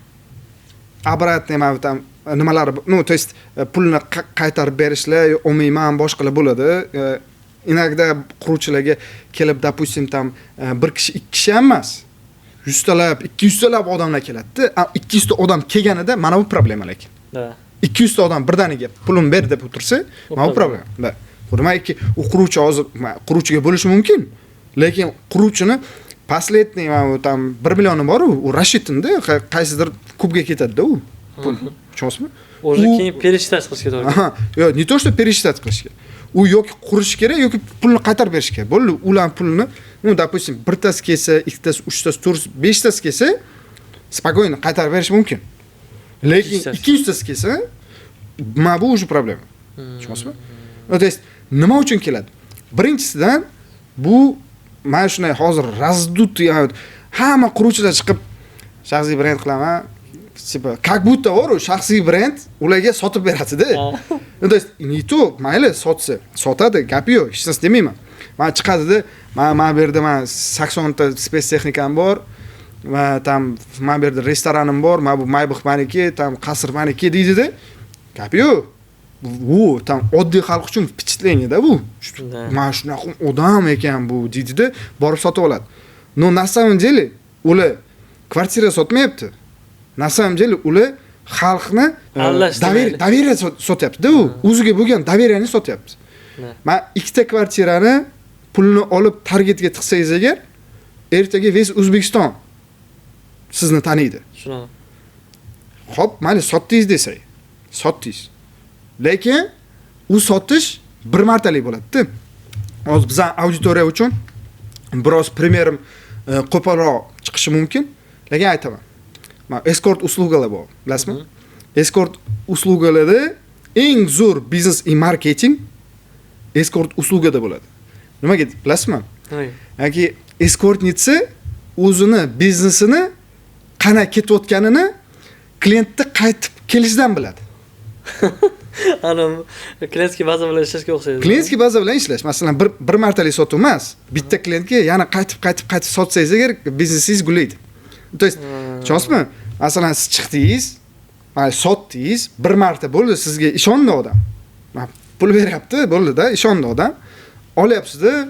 обратный там nimalari, то есть pulni qaytarib berishlar, olmayman, boshqalar bo'ladi. Inogda quruvchilarga kelib, допустим, tam bir kishi, ikki kishi ham emas. 100 talab, 200 talab odamlar keladi. 200 ta odam kelganida mana bu problema lekin. Da. 200 ta odam birdaniga pulim ber deb o'tirsa, mana bu problema. Da. Demakki, u quruvchi hozir quruvchiga bo'lishi mumkin, lekin quruvchini последний там 1 million bor, u Rashidinda qaysidir kubga ketadi-da u pul. Tushunasizmi? O'zi keyin пересчитать qilishga to'g'ri. Yo'q, не то что пересчитать qilishga. U yoki qurish kerak yoki pulni qaytarib berish kerak. Bo'ldi, ular pulni, допустим, birtasi kelsa, ikkitasi, uchtasi, to'rttasi, beshtasi kelsa, спокойно qaytarib berish mumkin. Lekin 200 tasi kelsa, mana bu уже problema. Tushunasizmi? То есть, nima uchun keladi? Birinchisidan bu mana shunday hozir razdut hamma quruvchilar chiqib shaxsiy brend qilaman. Типа, как будто bor shaxsiy brend ularga sotib beradi-da. То есть, не то, mayli sotsa, sotadi, gapi yo'q, hech narsa demayman. Mana chiqadi-da, mana bu yerda mana 80 ta spets texnikam bor. Va tam mana bu yerda restoranim bor, mana bu Maybux maniki, tam qasr maniki deydi-da. Gapi yo'q. Bu tam oddiy xalq uchun впечатление-da bu. Mana shunaqa odam ekan bu deydi-da, borib sotib oladi. No, на самом деле, ular kvartira sotmayapti. На самом деле ular xalqni доверие sotyapti-da u. O'ziga bo'lgan доверияni sotyapti. Men ikkita kvartirani pulni olib targetga tiqsangiz agar, ertaga ves O'zbekiston sizni taniydi. Tushunaman. Xo'p, mayli sotdingiz desak, sotdingiz. Lekin u sotish bir martalik bo'ladi-da. Hozir bizning auditoriya uchun biroz premierim qo'polroq chiqishi mumkin, lekin aytaman. Ma escort uslugalar bor, bilasizmi? Escort uslugalarda eng zo'r biznes и marketing escort uslugada bo'ladi. Nimaga bilasizmi? Yoki escortnitsa o'zini biznesini qana ketayotganini klientni qaytib kelishidan biladi. Ana klientskiy baza bilan ishlashga o'xshaydi. Klientskiy baza bilan ishlash, masalan, bir martalik sotuv emas, bitta klientga yana qaytib sotsangiz agar biznesingiz gullaydi. То есть, tushunasizmi? Masalan, siz chiqdingiz, mana sotdingiz, bir marta bo'ldi, sizga ishondi odam. Pul beryapti, bo'ldi-da, ishondi odam. Olyapsiz-da,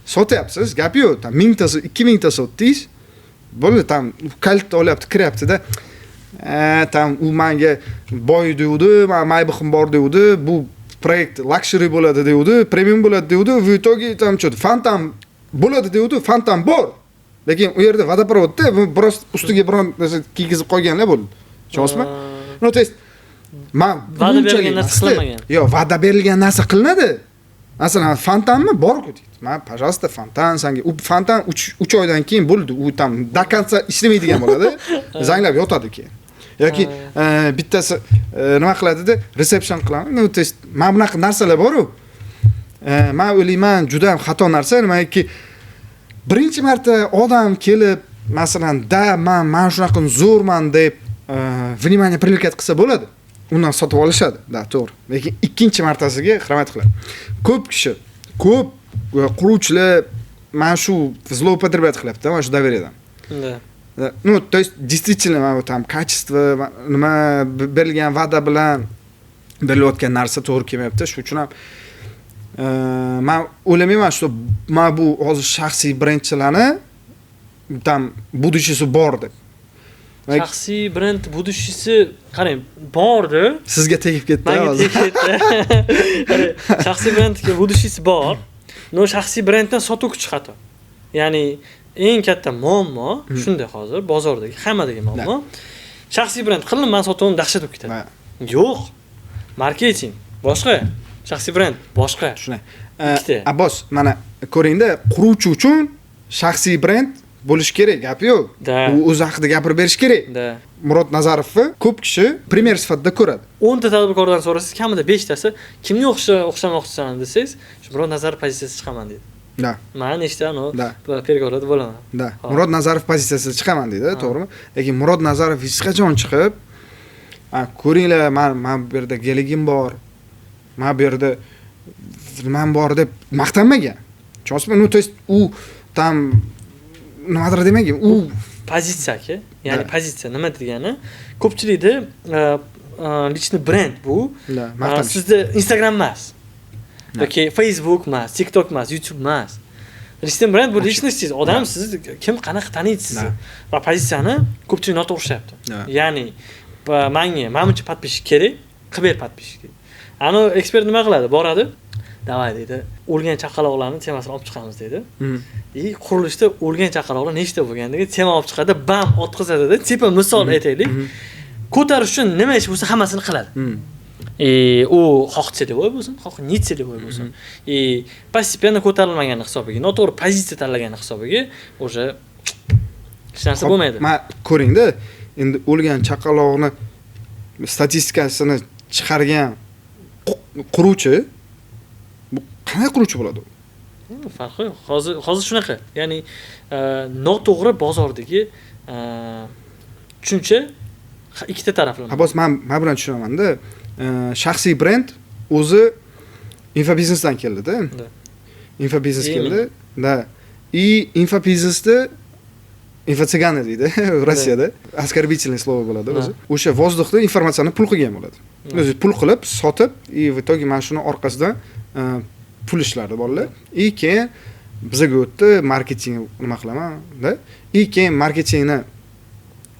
sotyapsiz, gap yo'q. 1000 tasi, 2000 ta sotdingiz. Bo'ldi, tam kalitni olyapti, kiryapti-da. Tam u menga boy deydi, men Maybuxim bor deydi, bu proyekt luxury bo'ladi deydi, premium bo'ladi deydi, v itogi tam fantam bo'ladi deydi, fantam bor. Lekin u yerda vodoprovodda biroz ustiga biron narsa kiygizib qo'yganlar bo'ldi. Tushunasizmi? No, to есть, men va'da berilgan narsa qilinmagan. Yo'q, va'da berilgan narsa qilinadi. Masalan, fontanmi bor-ku deydi. Men, пожалуйста, fontan senga u fontan 3 oydan keyin bo'ldi, u tam до конца ishlamaydigan bo'ladi. Zanglab yotadi keyin. Yoki bittasi nima qiladi-da, reception qiladi. No, to есть, men bunaqa narsalar bor-ku. Men o'ylayman, juda ham xato narsa, nimaiki birinchi marta odam kelib, masalan, men shunaqa zo'rman deb vнимание привлекать qilsa bo'ladi. Undan sotib olishadi, da, to'g'ri. Lekin ikkinchi martasiga hurmat qiladi. Ko'p kishi, ko'p quruvchilar mana shu zloupotreблять qilyapti, mana shu довериеdan. Да. Ну, то есть, действительно, mana tam качество, nima berilgan va'da bilan berilayotgan narsa to'g'ri kelmayapti. Shuning uchun ham men o'ylamayman, shu men bu hozir shaxsiy brendchilarni tam budishisi bor deb. Shaxsiy brend budishisi, qarang, bordi. Sizga tegib ketdi hozir. Shaxsiy brendga budishisi bor. No, shaxsiy brenddan sotuv kuchi xato. Ya'ni eng katta muammo shunday hozir bozordagi hammadagi muammo. Shaxsiy brend qilinib men sotuvim dahshat bo'lib ketadi. Yo'q. Marketing boshqa, shaxsiy brend boshqa. Shunday. Abbos, mana ko'ringda, quruvchi uchun shaxsiy brend bo'lish kerak, gap yo'q. U o'z haqida gapirib berish kerak. Murod Nazarovni ko'p kishi primer sifatida ko'radi. 10 ta tadbirkordan so'rasangiz, kamida 5 tasi kimga o'xshamoqchisan desangiz, shu Murod Nazarov pozitsiyasiga chiqaman deydi. Da. Men eshitgan переговорda bo'laman. Da. Murod Nazarov pozitsiyasiga chiqaman deydi, to'g'rimi? Lekin Murod Nazarov hech qachon chiqib, ko'ringlar, men bu yerda geligim bor. Men bu yerda nimam bor deb maqtanmagan. Tushunasizmi? No, to есть, u tam nimadir demagan, u pozitsiya-ki. Ya'ni pozitsiya nima degani? Ko'pchilikda личный brenд bu. Sizda Instagram emas. Yoki Facebook emas, TikTok emas, YouTube emas. Личный brenд bu личностьsiz odam sizni kim qanaqa taniydi sizni. Va pozitsiyani ko'pchilik noto'g'ri ishlayapti. Ya'ni menga подписчик kerak, qilib ber подписчик. Ani ekspert nima qiladi? Boradi. Davay deydi. O'lgan chaqaloqlarning temasini olib chiqamiz deydi. Qurilishda o'lgan chaqaloqlar nechta bo'lganligi tema olib chiqadi, bam otqizadi-da. Tipa misol aytaylik. Ko'tarish uchun nima ish bo'lsa hammasini qiladi. U xoh televoy bo'lsin, xoh nit televoy bo'lsin. Постепенно ko'tarilmagan hisobiga, noto'g'ri pozitsiya tanlagan hisobiga o'sha hech narsa bo'lmaydi. Men ko'ringda, endi o'lgan chaqaloqni statistikasini chiqargan quruvchi bu qanday quruvchi bo'ladi? Farqi yo'q. Hozir shunaqa. Ya'ni noto'g'ri bozordagi tushuncha ikkita taraflama. Abbos, men bilan tushunaman-da. Shaxsiy brend o'zi infobiznesdan keldi-da. Infobiznes keldi. Da. Infobiznesda info-tsigani deydi Rossiyada. Оскорбительное слово bo'ladi o'zi. O'sha vozdухda informatsiyani pul qilgan bo'ladi. O'zi pul qilib, sotib, в итоге mana shuni orqasidan pul ishlardi bolalar. Keyin bizga o'tdi, marketing nima qilaman-da. Keyin marketingni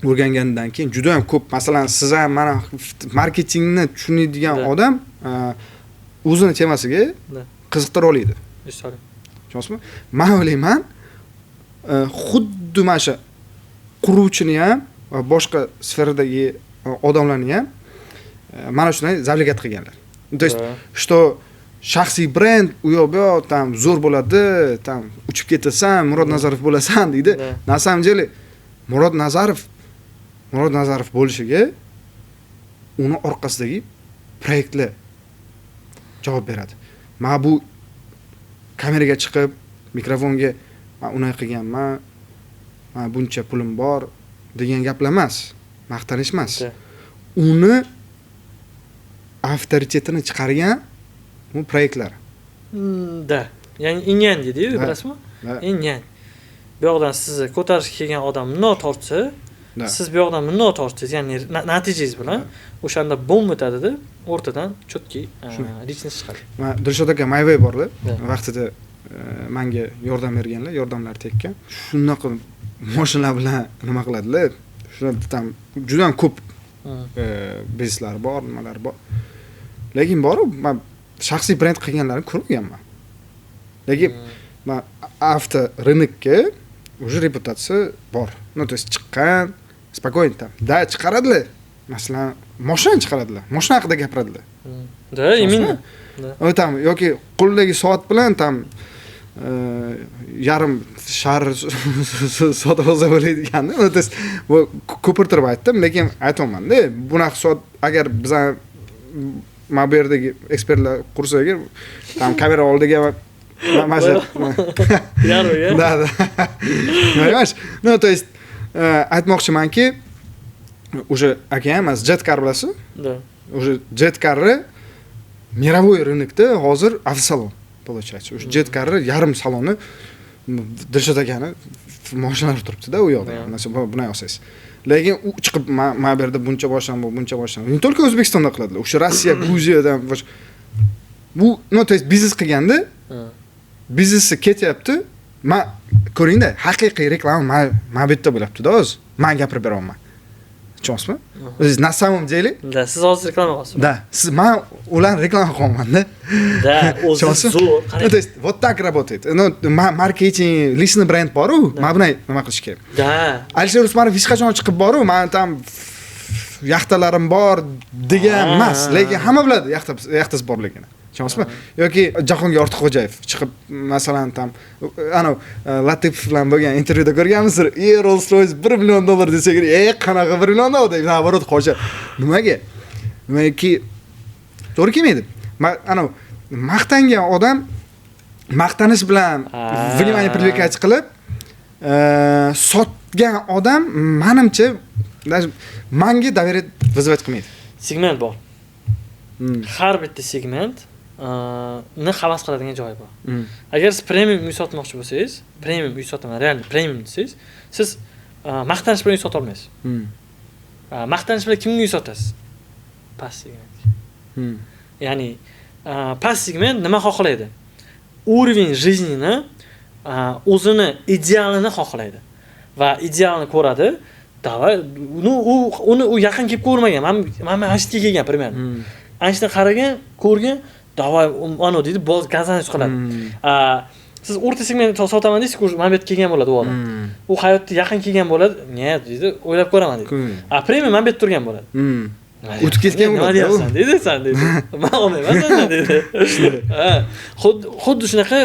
o'rgangandan keyin juda ham ko'p, masalan, siz ham mana marketingni tushunadigan odam o'zini temasiga qiziqtira oladi. Tushunasizmi? Men o'ylayman, xuddi mana shu quruvchini ham va boshqa sferadagi odamlarni ham mana shunday zavligat qilganlar. То есть, что shaxsiy brend u yoq bu yoq tam zo'r bo'ladi, tam uchib ketasan, Murod Nazarov bo'lasan deydi. Na самом деле Murod Nazarov bo'lishiga uni orqasidagi proyektlar javob beradi. Men bu kameraga chiqib, mikrofonga men unday qilganman, men buncha pulim bor degan gaplar emas, maqtanish emas. Uni avtoritetini chiqargan bu proyektlar. Da. Ya'ni inyan deydi-yu, bilasizmi? Inyan. Bu yoqdan sizni ko'tarishga kelgan odam minot tortsa, siz bu yoqdan minot tortsangiz, ya'ni natijangiz bilan o'shanda bomb o'tadi-da, o'rtadan chotki lичность chiqadi. Men Dilshod aka Mayway bordi. Vaqtida menga yordam berganlar, yordamlar tekkan. Shunaqa mashinalar bilan nima qiladilar? Shuna tam juda ham ko'p bizneslar bor, nimalar bor. Lekin borib, men shaxsiy brend qilganlarni ko'rganman. Lekin men avto rынокка уже reputatsiya bor. Ну, то есть chiqqan, spokойно там. Da chiqaradilar. Masalan, mashina chiqaradilar. Mashina haqida gapiradilar. Da, именно. O tam yoki qo'ldagi soat bilan tam yarim shahar sotib olsa bo'ladigan-da. То есть bu ko'pirtirib aytdim, lekin aytolmanda. Bunaqa soat agar biz mana bu yerdagi ekspertlar qursa agar tam kamera oldiga mana Yarim. Да. Понимаешь? Ну, то есть aytmoqchimanki, уже aka emas, Jetcar bilasiz? Да. Уже Jetcar'ni мировой рынокda hozir avtosalon получается. Уже Jetcar'ni yarim saloni Dilshod akani mashinalari turibdi-da u yoqda. Masalan, buni olsangiz. Lekin u chiqib mana bu yerda buncha boshlan, buncha boshlan. Не только O'zbekistonda qiladilar. O'sha Rossiya, Gruziyadan bu, no, to есть biznes qilganda biznesi ketyapti. Men ko'ringda, haqiqiy reklama mana bu yerda bo'lyapti-da o'zi. Men gapirib beraman. Tushunasizmi? O'zingiz на самом деле? Da, siz hozir reklama qilyapsiz. Да, siz men ularni reklama qilyapman-da. Da, o'zi zo'r. То есть вот так работает. Ну, marketing, личный бренд bor-ku, men buni nima qilish kerak? Da. Alisher Usmonov hech qachon chiqib bor-ku, men tam yaxtalarim bor degan emas, lekin hamma biladi yaxtasi borligini. Tushunasizmi? Yoki Jahongir Ortiqxo'jayev chiqib, masalan, tam ana Latifov bilan bo'lgan intervyuda ko'rganmisiz? Rolls-Royce $1 million desa kerak. Qanaqa $1 million deb, naborot qo'sha. Nimaga? Nimaiki to'g'ri kelmaydi. Ana maqtangan odam maqtanish bilan vнимание привлекать qilib, sotgan odam menimcha menga доверие вызывать qilmaydi. Segment bor. Har bitta segment ni havas qiladigan joyi bor. Agar siz premium uy sotmoqchi bo'lsangiz, premium uy sotaman, real premium desangiz, siz maqtanish bilan uy sota olmaysiz. Maqtanish bilan kimga uy sotasiz? Past segment. Ya'ni past segment nima xohlaydi? Уровень жизнini o'zini idealini xohlaydi va idealni ko'radi. Davay, uni u yaqin kelib ko'rmagan. Men ashtiga kelgan primar. Anishdan qaragan, ko'rgan, davay, ana deydi, boz gazdan chiqiladi. Siz o'rta segment sotaman deysiz, men bu yerga kelgan bo'ladi u odam. U hayotda yaqin kelgan bo'ladi. Ne deydi, o'ylab ko'raman deydi. Premium men bu yerda turgan bo'ladi. O'tib ketgan bo'ladi. Nima deyapsan deydi, sen deydi. Men olmayman sendan deydi. Xuddi shunaqa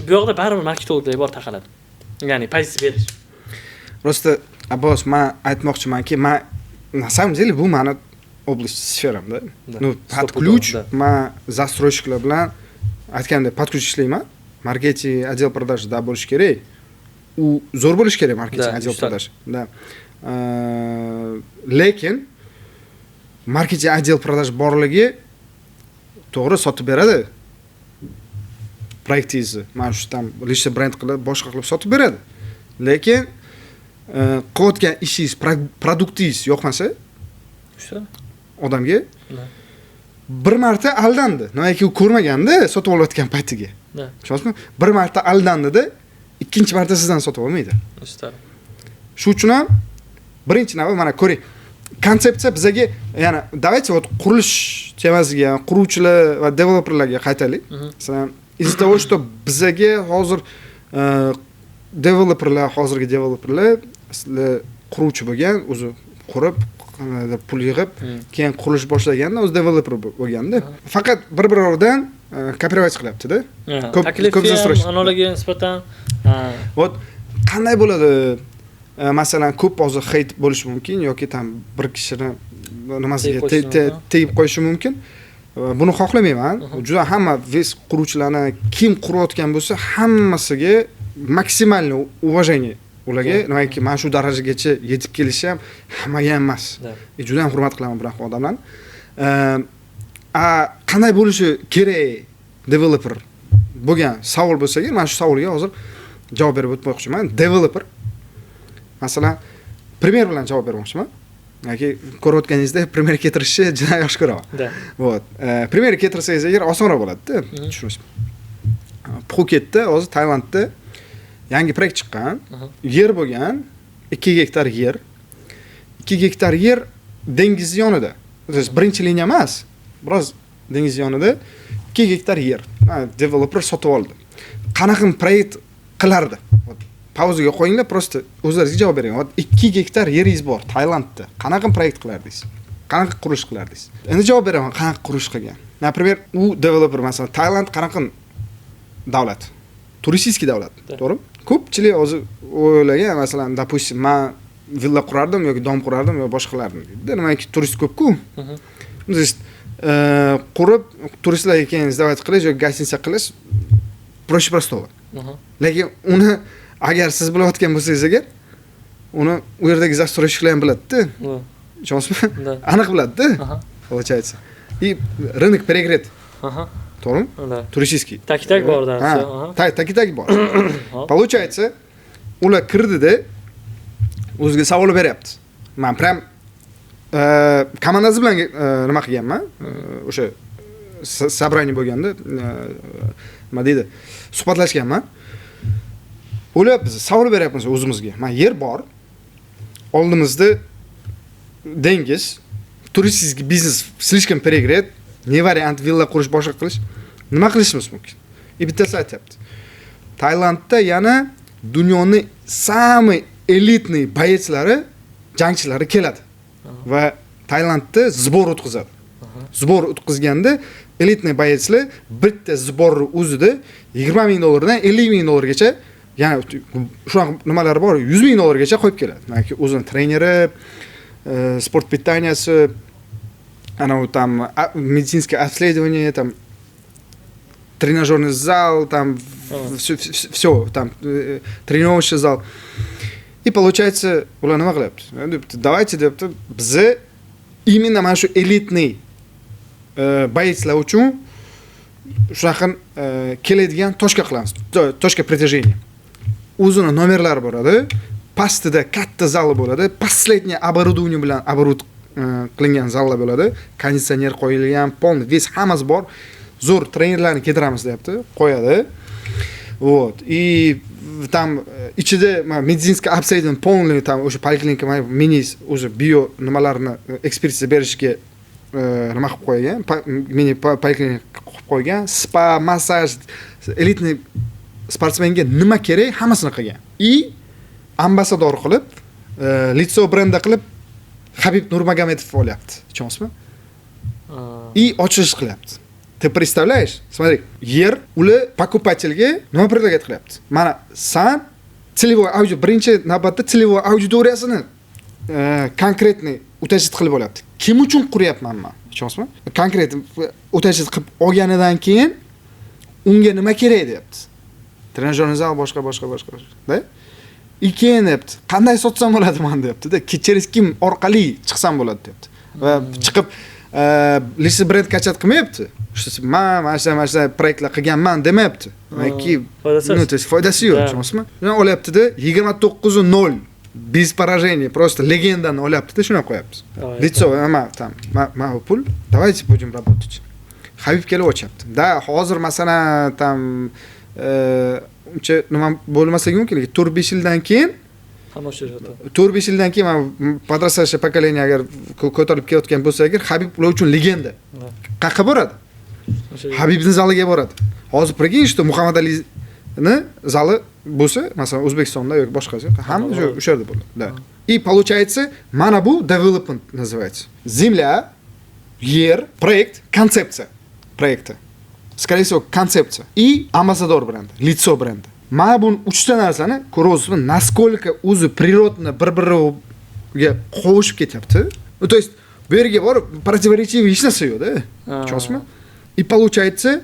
bu yoqda baribir marketologlar bor taqaladi. Ya'ni pozitsiya berish. Просто Abbos, men aytmoqchimanki, men на самом деле bu meni область sferamda. Ну, под ключ men застройщикlar bilan aytganda подключ ishlayman. Marketing отдел продажda bo'lish kerak. U zo'r bo'lish kerak marketing отдел продаж. Da. Lekin marketing отдел продаж borligi to'g'ri sotib beradi. Proyektingizni mana shu tam lista brend qilib, boshqa qilib sotib beradi. Lekin qilayotgan ishingiz, produktingiz yoqmasa, odamga bir marta aldandi. Nimaiki u ko'rmaganda sotib olayotgan paytiga. Tushunasizmi? Bir marta aldandida, ikkinchi marta sizdan sotib olmaydi. Shu uchun ham birinchi navbat mana ko'ring. Konsepsiya bizga, ya'ni давайте вот qurilish temasiga, quruvchilar va developerlarga qaytaylik. Masalan, из-за того, что bizga hozir hozirgi developerlar quruvchi bo'lgan, o'zi qurib, pul yig'ib, keyin qurilish boshlaganda o'zi developer bo'lganda, faqat bir-biridan kopировать qilyapti-da. Ko'p zastroysh. Analogiga nisbatan вот qanday bo'ladi? Masalan, ko'p hozir hate bo'lishi mumkin yoki tam bir kishini nimasiga tegib qo'yishi mumkin. Buni xohlamayman. Juda hamma ves quruvchilarni kim qurayotgan bo'lsa, hammasiga maksimalni уважение ularga, nimaiki mana shu darajagacha yetib kelishi ham hammaga emas. Juda ham hurmat qilaman bunaqa odamlarni. Qanday bo'lishi kerak developer bo'lgan savol bo'lsa, mana shu savolga hozir javob berib o'tmoqchiman. Developer masalan, primer bilan javob bermoqchiman. Yoki ko'rayotganingizda primer keltirishni juda yaxshi ko'raman. Вот. Primer keltirsangiz agar osonroq bo'ladi-da, tushunish. Phuketda, hozir Tailandda yangi proyekt chiqqan. Yer bo'lgan 2 gektar yer. 2 gektar yer dengiz yonida. O'zi birinchi liniya emas, biroz dengiz yonida 2 gektar yer. Developer sotib oldi. Qanaqa proyekt qilardi? Pauzaga qo'yinglar, просто o'zlaringiz javob bering. 2 gektar yeringiz bor Tailandda. Qanaqa proyekt qilardingiz? Qanaqa qurilish qilardingiz? Endi javob beraman, qanaqa qurilish qilgan. Например, u developer masalan Tailand qanaqa davlat? Turistik davlat, to'g'rimi? Ko'pchilik o'zi o'ylagan, masalan, допустим, men villa qurardim yoki dom qurardim yoki boshqalarni deydi. Nimaiki turist ko'p-ku. Qurib turistlarga keyin sdавать qilish yoki gостиница qilish проще простого. Lekin uni agar siz bilayotgan bo'lsangiz agar, uni u yerdagi застройщиклар ham biladi-da. Tushunasizmi? Aniq biladi-da. Получается. И рынок перегрет. To'g'rimi? Turistik. Tak-tak borda. Tak-tak bor. Получается, ular kirdida o'ziga savol beryapti. Men prям komandangiz bilan nima qilganman? O'sha собрание bo'lganda, nima deydi? Suhbatlashganman. Ular biz savol beryapmiz o'zimizga. Men yer bor. Oldimizda dengiz, turistik biznes слишком перегрет. Ne variant villa qurish, boshqa qilish, nima qilishimiz mumkin? Bittasi aytibdi. Tailandda yana dunyoning самый elitniy boyetslari, jangchilari keladi. Va Tailandda zbor o'tkazadi. Zbor o'tkazganda elitniy boyetslar bitta zborni o'zida $20,000 dan $50,000gacha, ya'ni shunaqa nimalari bor, $100,000gacha qo'yib keladi. Yoki o'zining treneri, sport питанияsi, там медицинское обследование, там тренажерный зал, там все, там тренировочный зал. И получается, ular nima qilyapti? Давайте debdi, biz именно mana shu elitniy boyetslar uchun shunaqa keladigan toshka qilamiz. Toshka притяжения. O'zining nomerlari bo'ladi, pastida katta zali bo'ladi, последнее оборудование bilan qilingan zallar bo'ladi, konditsioner qo'yilgan, polni ves hammasi bor. Zo'r trenerlarni keltiramiz deyapti, qo'yadi. Вот. И там ichida медицинское обследование полный, там o'sha poliklinika mini o'sha bio nimalarni ekspertiza berishga nima qilib qo'ygan, mini poliklinika qilib qo'ygan, spa, massaj, elitniy sportsmenga nima kerak, hammasini qilgan. И ambasador qilib, litso brenda qilib Habib Nurmagomedov olyapti, tushunasizmi? И ochilish qilyapti. Ты представляешь? Смотри, yer ular покупательga nima предлагать qilyapti? Mana san целевой audio birinchi navbatda целевой auditoriyasini konkretniy уточнить qilib olyapti. Kim uchun quryapman men? Tushunasizmi? Konkret уточнить qilib olganidan keyin unga nima kerak deyapti. Trenajyorni zal boshqa. Da? Keyin deyapti. Qanday sotsam bo'ladi men deyapti-da. Через kim orqali chiqsam bo'ladi deyapti. Va chiqib list brend kachat qilmayapti. Mana shu proyektlar qilganman demayapti. Balki foydasi yo'q, tushunasizmi? Shuni olyapti-da 29.0 без поражения, просто легендani olyapti-da, shuna qo'yapmiz. Лицо, mana pul, давайте будем работать. Habib kelib ochyapti. Da, hozir masalan tam uncha nima bo'lmasligi mumkin, 4-5 yildan keyin 4-5 yildan keyin mana подрастающее поколение agar ko'tarib kelayotgan bo'lsa agar, Habib ular uchun legenda. Qayerga boradi? Habibning zaliga boradi. Hozir прикинь, что Muhammad Ali'ni zali bo'lsa, masalan O'zbekistonda yoki boshqasi, hamma o'sha yerda bo'ladi. Да. И получается, mana bu development называется. Земля, yer, проект, концепция проекта. Скорее всего, концепция. И амбассадор бренда, лицо бренда. Mana bu 3 ta narsani ko'ryapsizmi, naskолько o'zi природно bir-biriga qo'shib ketyapti. То есть, bu yerga borib противоречивый hech narsa yo'q-da. Tushunasizmi? И получается,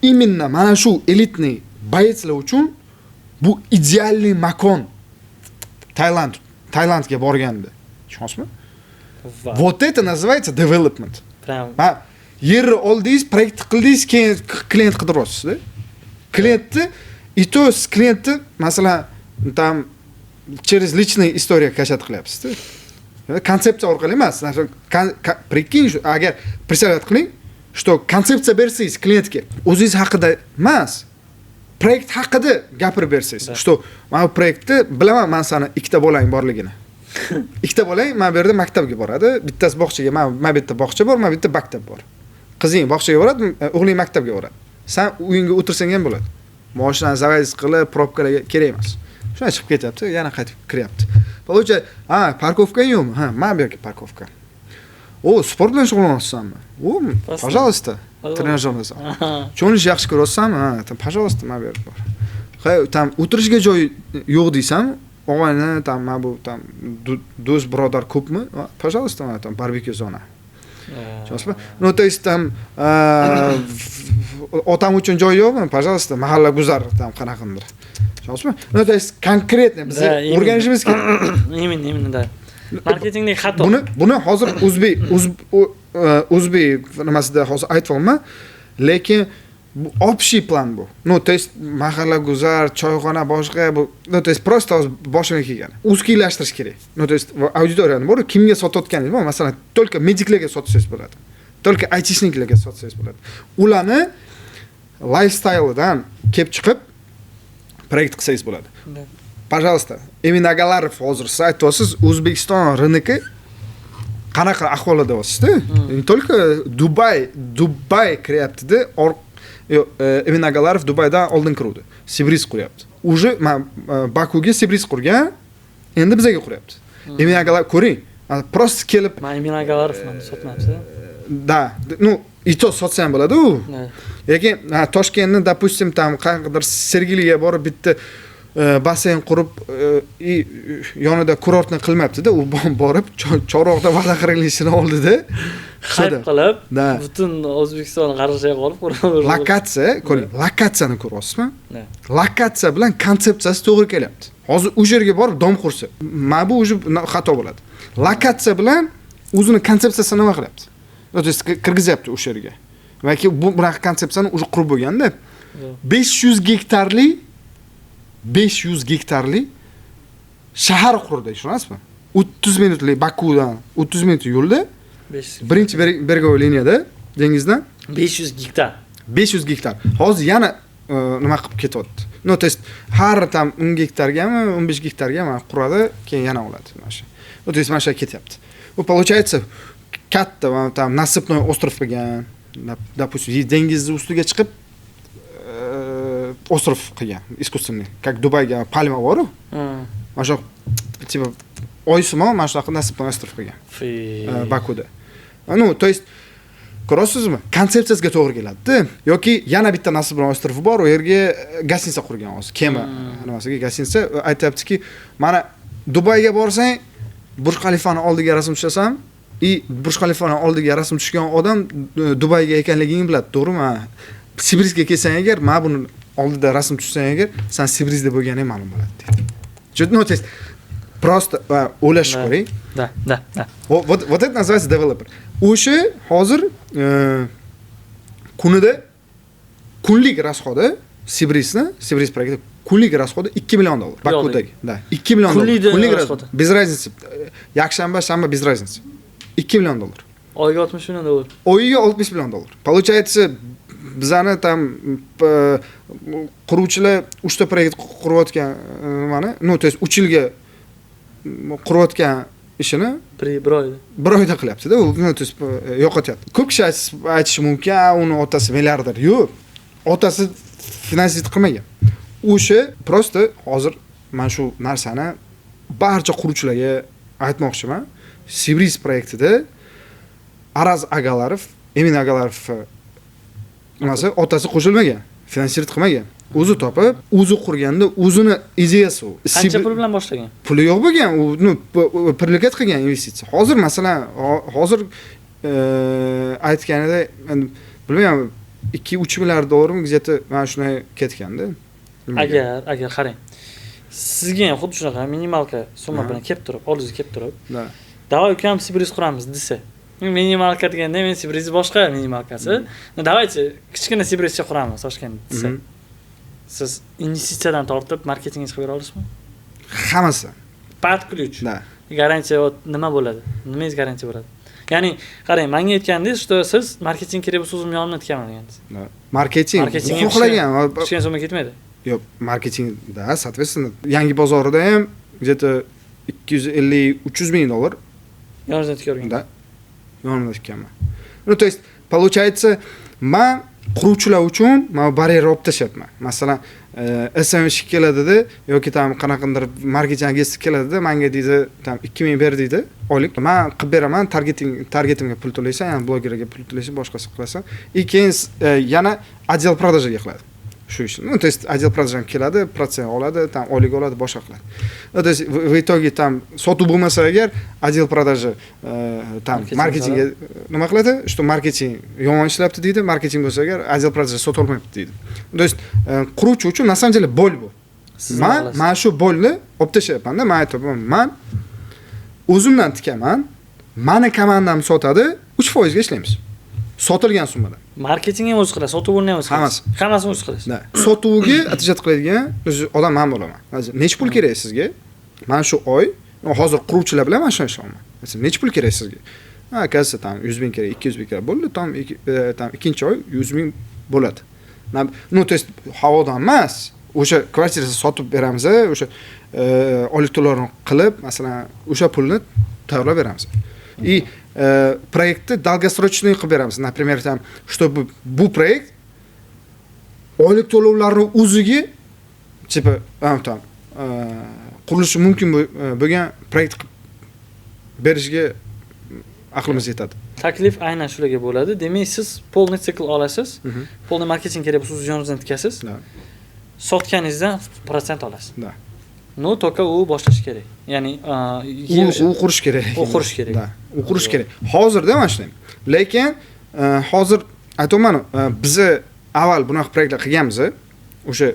именно mana shu elitniy boyetslar uchun bu idealniy makon. Tailandga borganda. Tushunasizmi? Вот это называется development. Прям. Yerni oldingiz, proyekt qildingiz, keyin klient qidiryapsiz-da. Klientni и то с klientni masalan там через личные истории качать qilyapsiz-da. Konsepsiya orqali emas. Прикинь, agar представлять qiling, что konsepsiya bersangiz klientga o'zingiz haqida emas, proyekt haqida gapirib bersangiz, что mana bu proyektni bilaman, men seni ikkita bolang borligini. Ikkita bolang men bu yerda maktabga boradi, bittasi bog'chaga, men bu yerda bog'cha bor, men bu yerda maktab bor. Qizing bog'chaga boradi, o'g'ling maktabga boradi. Sen uyingga o'tirsang ham bo'ladi. Mashinani zavayz qilib, probkalarga kerak emas. Shuna chiqib ketyapti, yana qaytib kiryapti. Получается, parkovka yo'qmi? Ha, men bu yerga parkovka. Sport bilan shug'ullanyapsanmi? Пожалуйста, trenajyorni zal. Cho'nish yaxshi ko'ryapsanmi? Ha, пожалуйста, men bu yerga bor. Tam o'tirishga joy yo'q deysan, og'ayni tam men bu tam do'st birodar ko'pmi? Пожалуйста, mana tam barbekyu zona. Tushunasizmi? No, то есть tam otam uchun joy yo'qmi? Пожалуйста, mahalla guzar tam qanaqandir. Tushunasizmi? No, то есть konkretно biz o'rganishimiz kerak. Именно, да. Marketingdagi xato. Buni hozir o'zbek nimasida hozir aytolmayman, lekin bu общий plan bu. No, то есть mahalla guzar, choyxona boshqa bu, no, то есть просто boshimga kelgan. Uzkiylashtirish kerak. No, то есть auditoriyani bor, kimga sotayotganingiz bor, masalan, только mediklarga sotsangiz bo'ladi. Только aytishniklarga sotsangiz bo'ladi. Ularni lifestyle-dan kelib chiqib proyekt qilsangiz bo'ladi. Пожалуйста, Emin Agalarov hozir siz aytyapsiz, O'zbekiston rynki qanaqa ahvolda deyapsiz-da? Только Dubay kiryapti-da. Emin Agalarov Dubaydan oldin kiruvdi. Sibris quryapti. Уже Bakuga Sibris qurgan, endi bizga quryapti. Emin Agalarov ko'ring, просто kelib Emin Agalarov sotmayapsiz. Da, ну, и то sotsam bo'ladi-ku. Lekin Toshkentni, допустим, tam qanaqadir Sergeliga borib bitta basseyn qurib yonida kurortni qilmayapti-da, u borib Chorvoqda va'da qilinishini oldida hayp qilib, butun O'zbekiston qarashiga qolib ko'raveradi. Lokatsiya, ko'ring, lokatsiyani ko'ryapsizmi? Lokatsiya bilan konsepsiyasi to'g'ri kelyapti. Hozir u yerga borib dom qursa, mana bu o'zi xato bo'ladi. Lokatsiya bilan o'zini konsepsiyasini nima qilyapti? To есть kirgizyapti o'sha yerga. Balki bu bunaqa konsepsiyani o'zi qurib bo'lganda 500 gektarli shahar qurdi, tushunasizmi? 30 minutlik Bakudan 30 minut yo'lda birinchi bergovoy liniyada dengizdan 500 gektar. 500 gektar. Hozir yana nima qilib ketyapti. No, to есть har tam 10 gektargami, 15 gektargami quradi, keyin yana oladi mana shu. No, to есть mana shu ketyapti. Bu получается katta tam nasibnoy ostrov qilgan, допустим, dengizni ustiga chiqib остров qilgan, искусственный, как Dubayga palma bor-ku. Mana shu типа oysimon mana shunaqa nasibnoy ostrov qilgan. Bakuda. Ну, то есть ko'rasizmi? Konsepsiyasiga to'g'ri keladi. Yoki yana bitta nasibnoy ostrov bor, u yerga gostinsa qurgan hozir. Kema nimasiga gostinsa aytayaptiki, mana Dubayga borsang, Burj Khalifani oldiga rasm tushasan, Burj Khalifani oldiga rasm tushgan odam Dubayga ekanligingni biladi, to'g'rimi? Sibirskga kelsang agar, men buni oldida rasm tushsang agar, sen Sibirskda bo'lganing ma'lum bo'ladi deydi. Чуть, то есть просто o'ylashni ko'ring. Да. Вот это называется developer. O'sha hozir kunida kunlik rasxodi Sibris proyekti kunlik rasxodi $2 million. Bakudagi. Да, $2 million. Kunlik rasxodi. Без разницы. Yakshanba, shanba без разницы. $2 million. Oyiga $60 million. Oyiga $60 million. Получается, bizani tam quruvchilar 3 ta proyekt qurayotgan nimani, то есть 3 yilga qurayotgan ishini bir oyda qilyapti-da, to есть yo'qotyapti. Ko'p kishi aytishi mumkin, uni otasi milliarder. Yo'q. Otasi finansist qilmagan. O'sha просто hozir men shu narsani barcha quruvchilarga aytmoqchiman. Sibris proyektida Araz Agalarov, Emin Agalarov nimasi otasi qo'shilmagan, finansist qilmagan. O'zi topib, o'zi qurganda o'zini ideyasi u. Qancha pul bilan boshlagan? Puli yo'q bo'lgan, u prioritet qilgan investitsiya. Hozir masalan, hozir aytganida, bilmayman, 2-3 milliard dollarmi где-то mana shunday ketganda. Agar qarang. Sizga ham xuddi shunaqa minimalka summa bilan kelib turib, oldingizga kelib turib. Davay ukam Sibris quramiz desa. Minimalka deganda men Sibris boshqa minimalkasi. Davaychi kichkina Sibrischa quramiz Toshkentda desa. Siz investitsiyadan tortib marketingingiz qilib bera olasizmi? Hammasi. Pat ключ. Garantiya nima bo'ladi? Nimangiz garantiya bo'ladi? Ya'ni qarang, menga aytgandingiz, что siz marketing kerak bo'lsa o'zim yonimdan tikaman deganingiz. Marketing xohlagan, kichkina summa ketmaydi. Yo'q, marketingda, соответственно, yangi bozorida ham где-то 250-300 ming dollar yonimdan tikavergan. Да. Yonimdan tikaman. То есть, получается, men quruvchilar uchun men baryer olib tashyapman. Masalan, SMH keladida yoki tam qanaqandir marketing agentlik keladida, menga deydi, tam 2000 ber deydi, oylik. Men qilib beraman, targetimga pul to'laysan, ya'ni blogerga pul to'laysan, boshqasi qilasan. Keyin yana отдел продажаga qiladi. Shu ishni. То есть отдел продажам keladi, protsent oladi, tam oylik oladi, boshqa qiladi. То есть в итоге tam sotuv bo'lmasa agar отдел продажи tam marketingga nima qiladi? Что marketing yomon ishlabdi deydi, marketing bo'lsa agar отдел продажи sota olmayapti deydi. То есть quruvchi uchun на самом деле боль bu. Men shu bolni olib tashyapman-da, men aytaman, men o'zimdan tikaman, meni komandam sotadi, 3% ga ishlaymiz. Sotilgan summadan. Marketing ham o'z qiladi, sotuvni ham o'z qiladi. Hammasini o'z qiladi. Sotuvga atijat qiladigan odam men bo'laman. Necha pul kerak sizga? Men shu oy, hozir quruvchilar bilan mana shuni ishlamayman. Masalan, necha pul kerak sizga? Akasi tam 100 ming kerak, 200 ming kerak bo'ldi, tam ikkinchi oy 100 ming bo'ladi. То есть havodan emas, o'sha kvartirani sotib beramiz, o'sha oylik to'lovni qilib, masalan, o'sha pulni tayyorlab beramiz. И проекты долгосрочные qilib beramiz. Например, там, чтобы bu proyekt oylik to'lovlarni o'ziga типа tam qurilishi mumkin bo'lgan proyekt berishga aqlimiz yetadi. Taklif aynan shularga bo'ladi. Demak, siz polni sikl olasiz. Polni marketing kerak bo'lsa o'z yoningizdan tikasiz. Sotganingizdan prosent olasiz. No, только u boshlash kerak. Ya'ni u qurish kerak. U qurish kerak. U qurish kerak. Hozirda mana shunday. Lekin hozir aytaman, biz avval bunaqa proyektlar qilganmiz. O'sha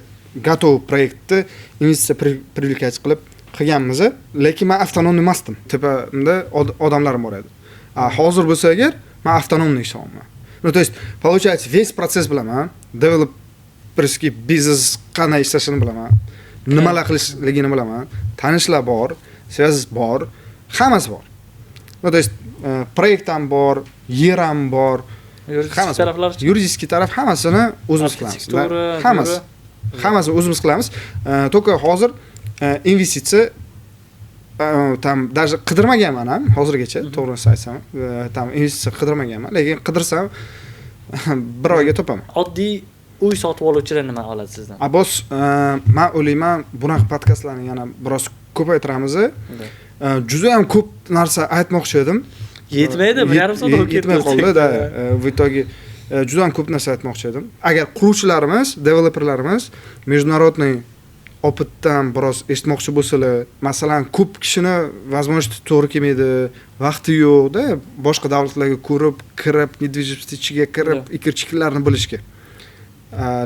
готов proyektni investitsiya привлекать qilib qilganmiz, lekin men avtonomniy emasdim. Tepamda odamlarim bor edi. Hozir bo'lsa agar men avtonomniy ishlayman. То есть, получается, весь процесс bilaman, developerskiy biznes qanday ishlashini bilaman. Nimalar qilishligini bilaman, tanishlar bor, связь bor, hammasi bor. То есть proyekt ham bor, yer ham bor, yuridik taraf hammasini o'zimiz qilamiz. Hammasini o'zimiz qilamiz. Только hozir investitsiya tam даже qidirmaganman ham hozirgacha, to'g'risini aytsam, tam investitsiya qidirmaganman, lekin qidirsam bir oyga topaman. Oddiy uy sotib oluvchilar nima oladi sizdan? Abbos, men o'ylayman, bunaqa podkastlarni yana biroz ko'paytiramiz. Juda ham ko'p narsa aytmoqchi edim. Yetmaydi, 1,5 soat o'tib ketmay qoldi-da. В итоге juda ham ko'p narsa aytmoqchi edim. Agar quruvchilarimiz, developerlarimiz международный opitdan biroz eshitmoqchi bo'lsalar, masalan, ko'p kishini возможно to'g'ri kelmaydi, vaqti yo'q-da, boshqa davlatlarga ko'rib, kirib, недвижимость ichiga kirib, ikir-chikirlarni bilishga.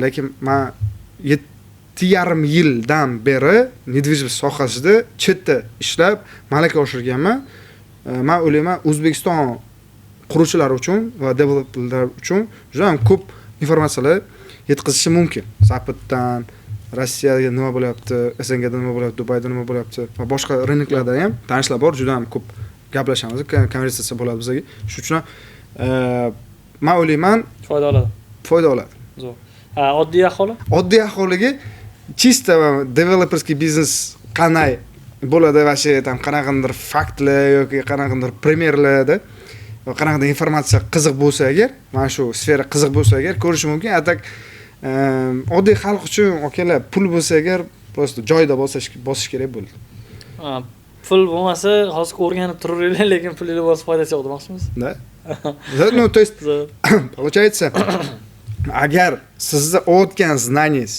lekin men 7,5 yildan beri недвижимость sohasida chetda ishlab malaka oshirganman. Men o'ylayman, O'zbekiston quruvchilari uchun va developerlar uchun juda ham ko'p informatsiyalar yetkazishi mumkin. Zapitdan Rossiyaga nima bo'lyapti, SNGda nima bo'lyapti, Dubayda nima bo'lyapti va boshqa rynoklarda ham tanishlar bor, juda ham ko'p gaplashamiz, konversatsiya bo'ladi bizga. Shuning uchun men o'ylayman, foyda oladi. Zo'r. Oddiy aholi? Oddiy aholiga чисто developerskiy biznes qanday bo'ladi va shu tam qanaqandir faktlar yoki qanaqandir primerlarda va qanaqandir informatsiya qiziq bo'lsa agar, mana shu sfera qiziq bo'lsa agar ko'rish mumkin. Atak oddiy xalq uchun okalar pul bo'lsa agar просто joyida bosish kerak bo'ldi. Pul bo'lmasa, hozir o'rganib turaveringlar, lekin pulingiz bo'lsa foydasi yo'q demoqchimisiz? Да. Ну, то есть получается, agar sizda o'tgan знаниеңiz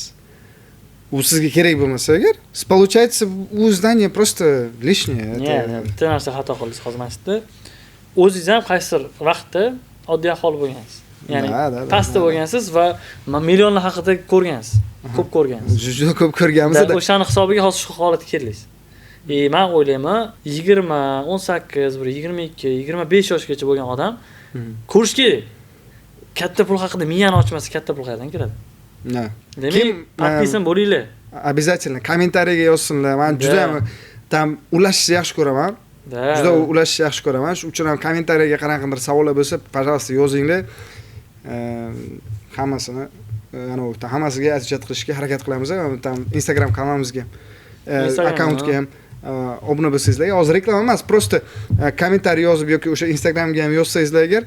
u sizga kerak bo'lmasa agar, получается, u знание просто лишнее. Bitta narsa xato qildingiz hozir mana shu. O'zingiz ham qaysidir vaqtda oddiy aholi bo'lgansiz. Ya'ni pastda bo'lgansiz va millionlar haqida ko'rgansiz. Ko'p ko'rgansiz. Juda ko'p ko'rganmiz-da. O'shani hisobiga hozir shu holatga keldingiz. Men o'ylayman, 20, 18, 22, 25 yoshgacha bo'lgan odam ko'rish kerak. Katta pul haqida miyani ochmasa, katta pul qayerdan keladi? Demak, podpisan bo'linglar. Обязательно kommentariyaga yozsinlar. Men juda ham tam ulashishni yaxshi ko'raman. Juda ulashishni yaxshi ko'raman. Shuning uchun ham kommentariyaga qanaqandir savollar bo'lsa, пожалуйста, yozinglar. Hammasini, hammasiga отвечать qilishga harakat qilamiz. Tam Instagram kanalimizga, akkauntga ham obuna bo'lsangizlar, hozir reklama emas, просто kommentariy yozib yoki o'sha Instagramga ham yozsangizlar agar,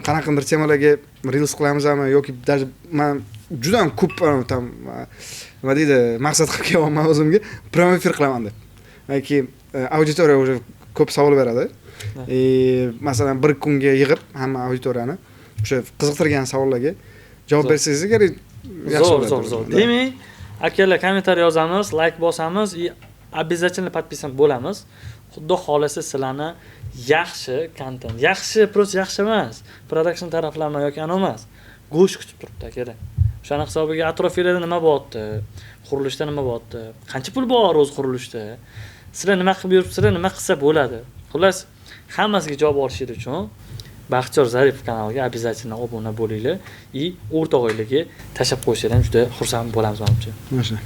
qanaqandir temalarga reels qilamizmi yoki даже men juda ham ko'p tam nima deydi, maqsad qilib kelyapman o'zimga, prямой efir qilaman deb. Yoki auditoriya o'sha ko'p savol beradi. Masalan, bir kunga yig'ib hamma auditoriyani o'sha qiziqtirgan savollarga javob bersangiz agar yaxshi bo'ladi. Zo'r. Demak, akalar kommentariy yozamiz, like bosamiz, обязательно подписан bo'lamiz. Xudo xolasa sizlarni yaxshi kontent, yaxshi emas, production taraflama yoki ana emas, go'sh kutib turibdi akalar. O'shani hisobiga atrofingizda nima bo'lyapti? Qurilishda nima bo'lyapti? Qancha pul bor o'z qurilishda? Sizlar nima qilib yuribsizlar, nima qilsa bo'ladi? Xullas, hammasiga javob olishingiz uchun Baxtiyor Zaripov kanaliga обязательно obuna bo'linglar. O'rtog'inglarga tashab qo'yishlar ham juda xursand bo'lamiz menimcha.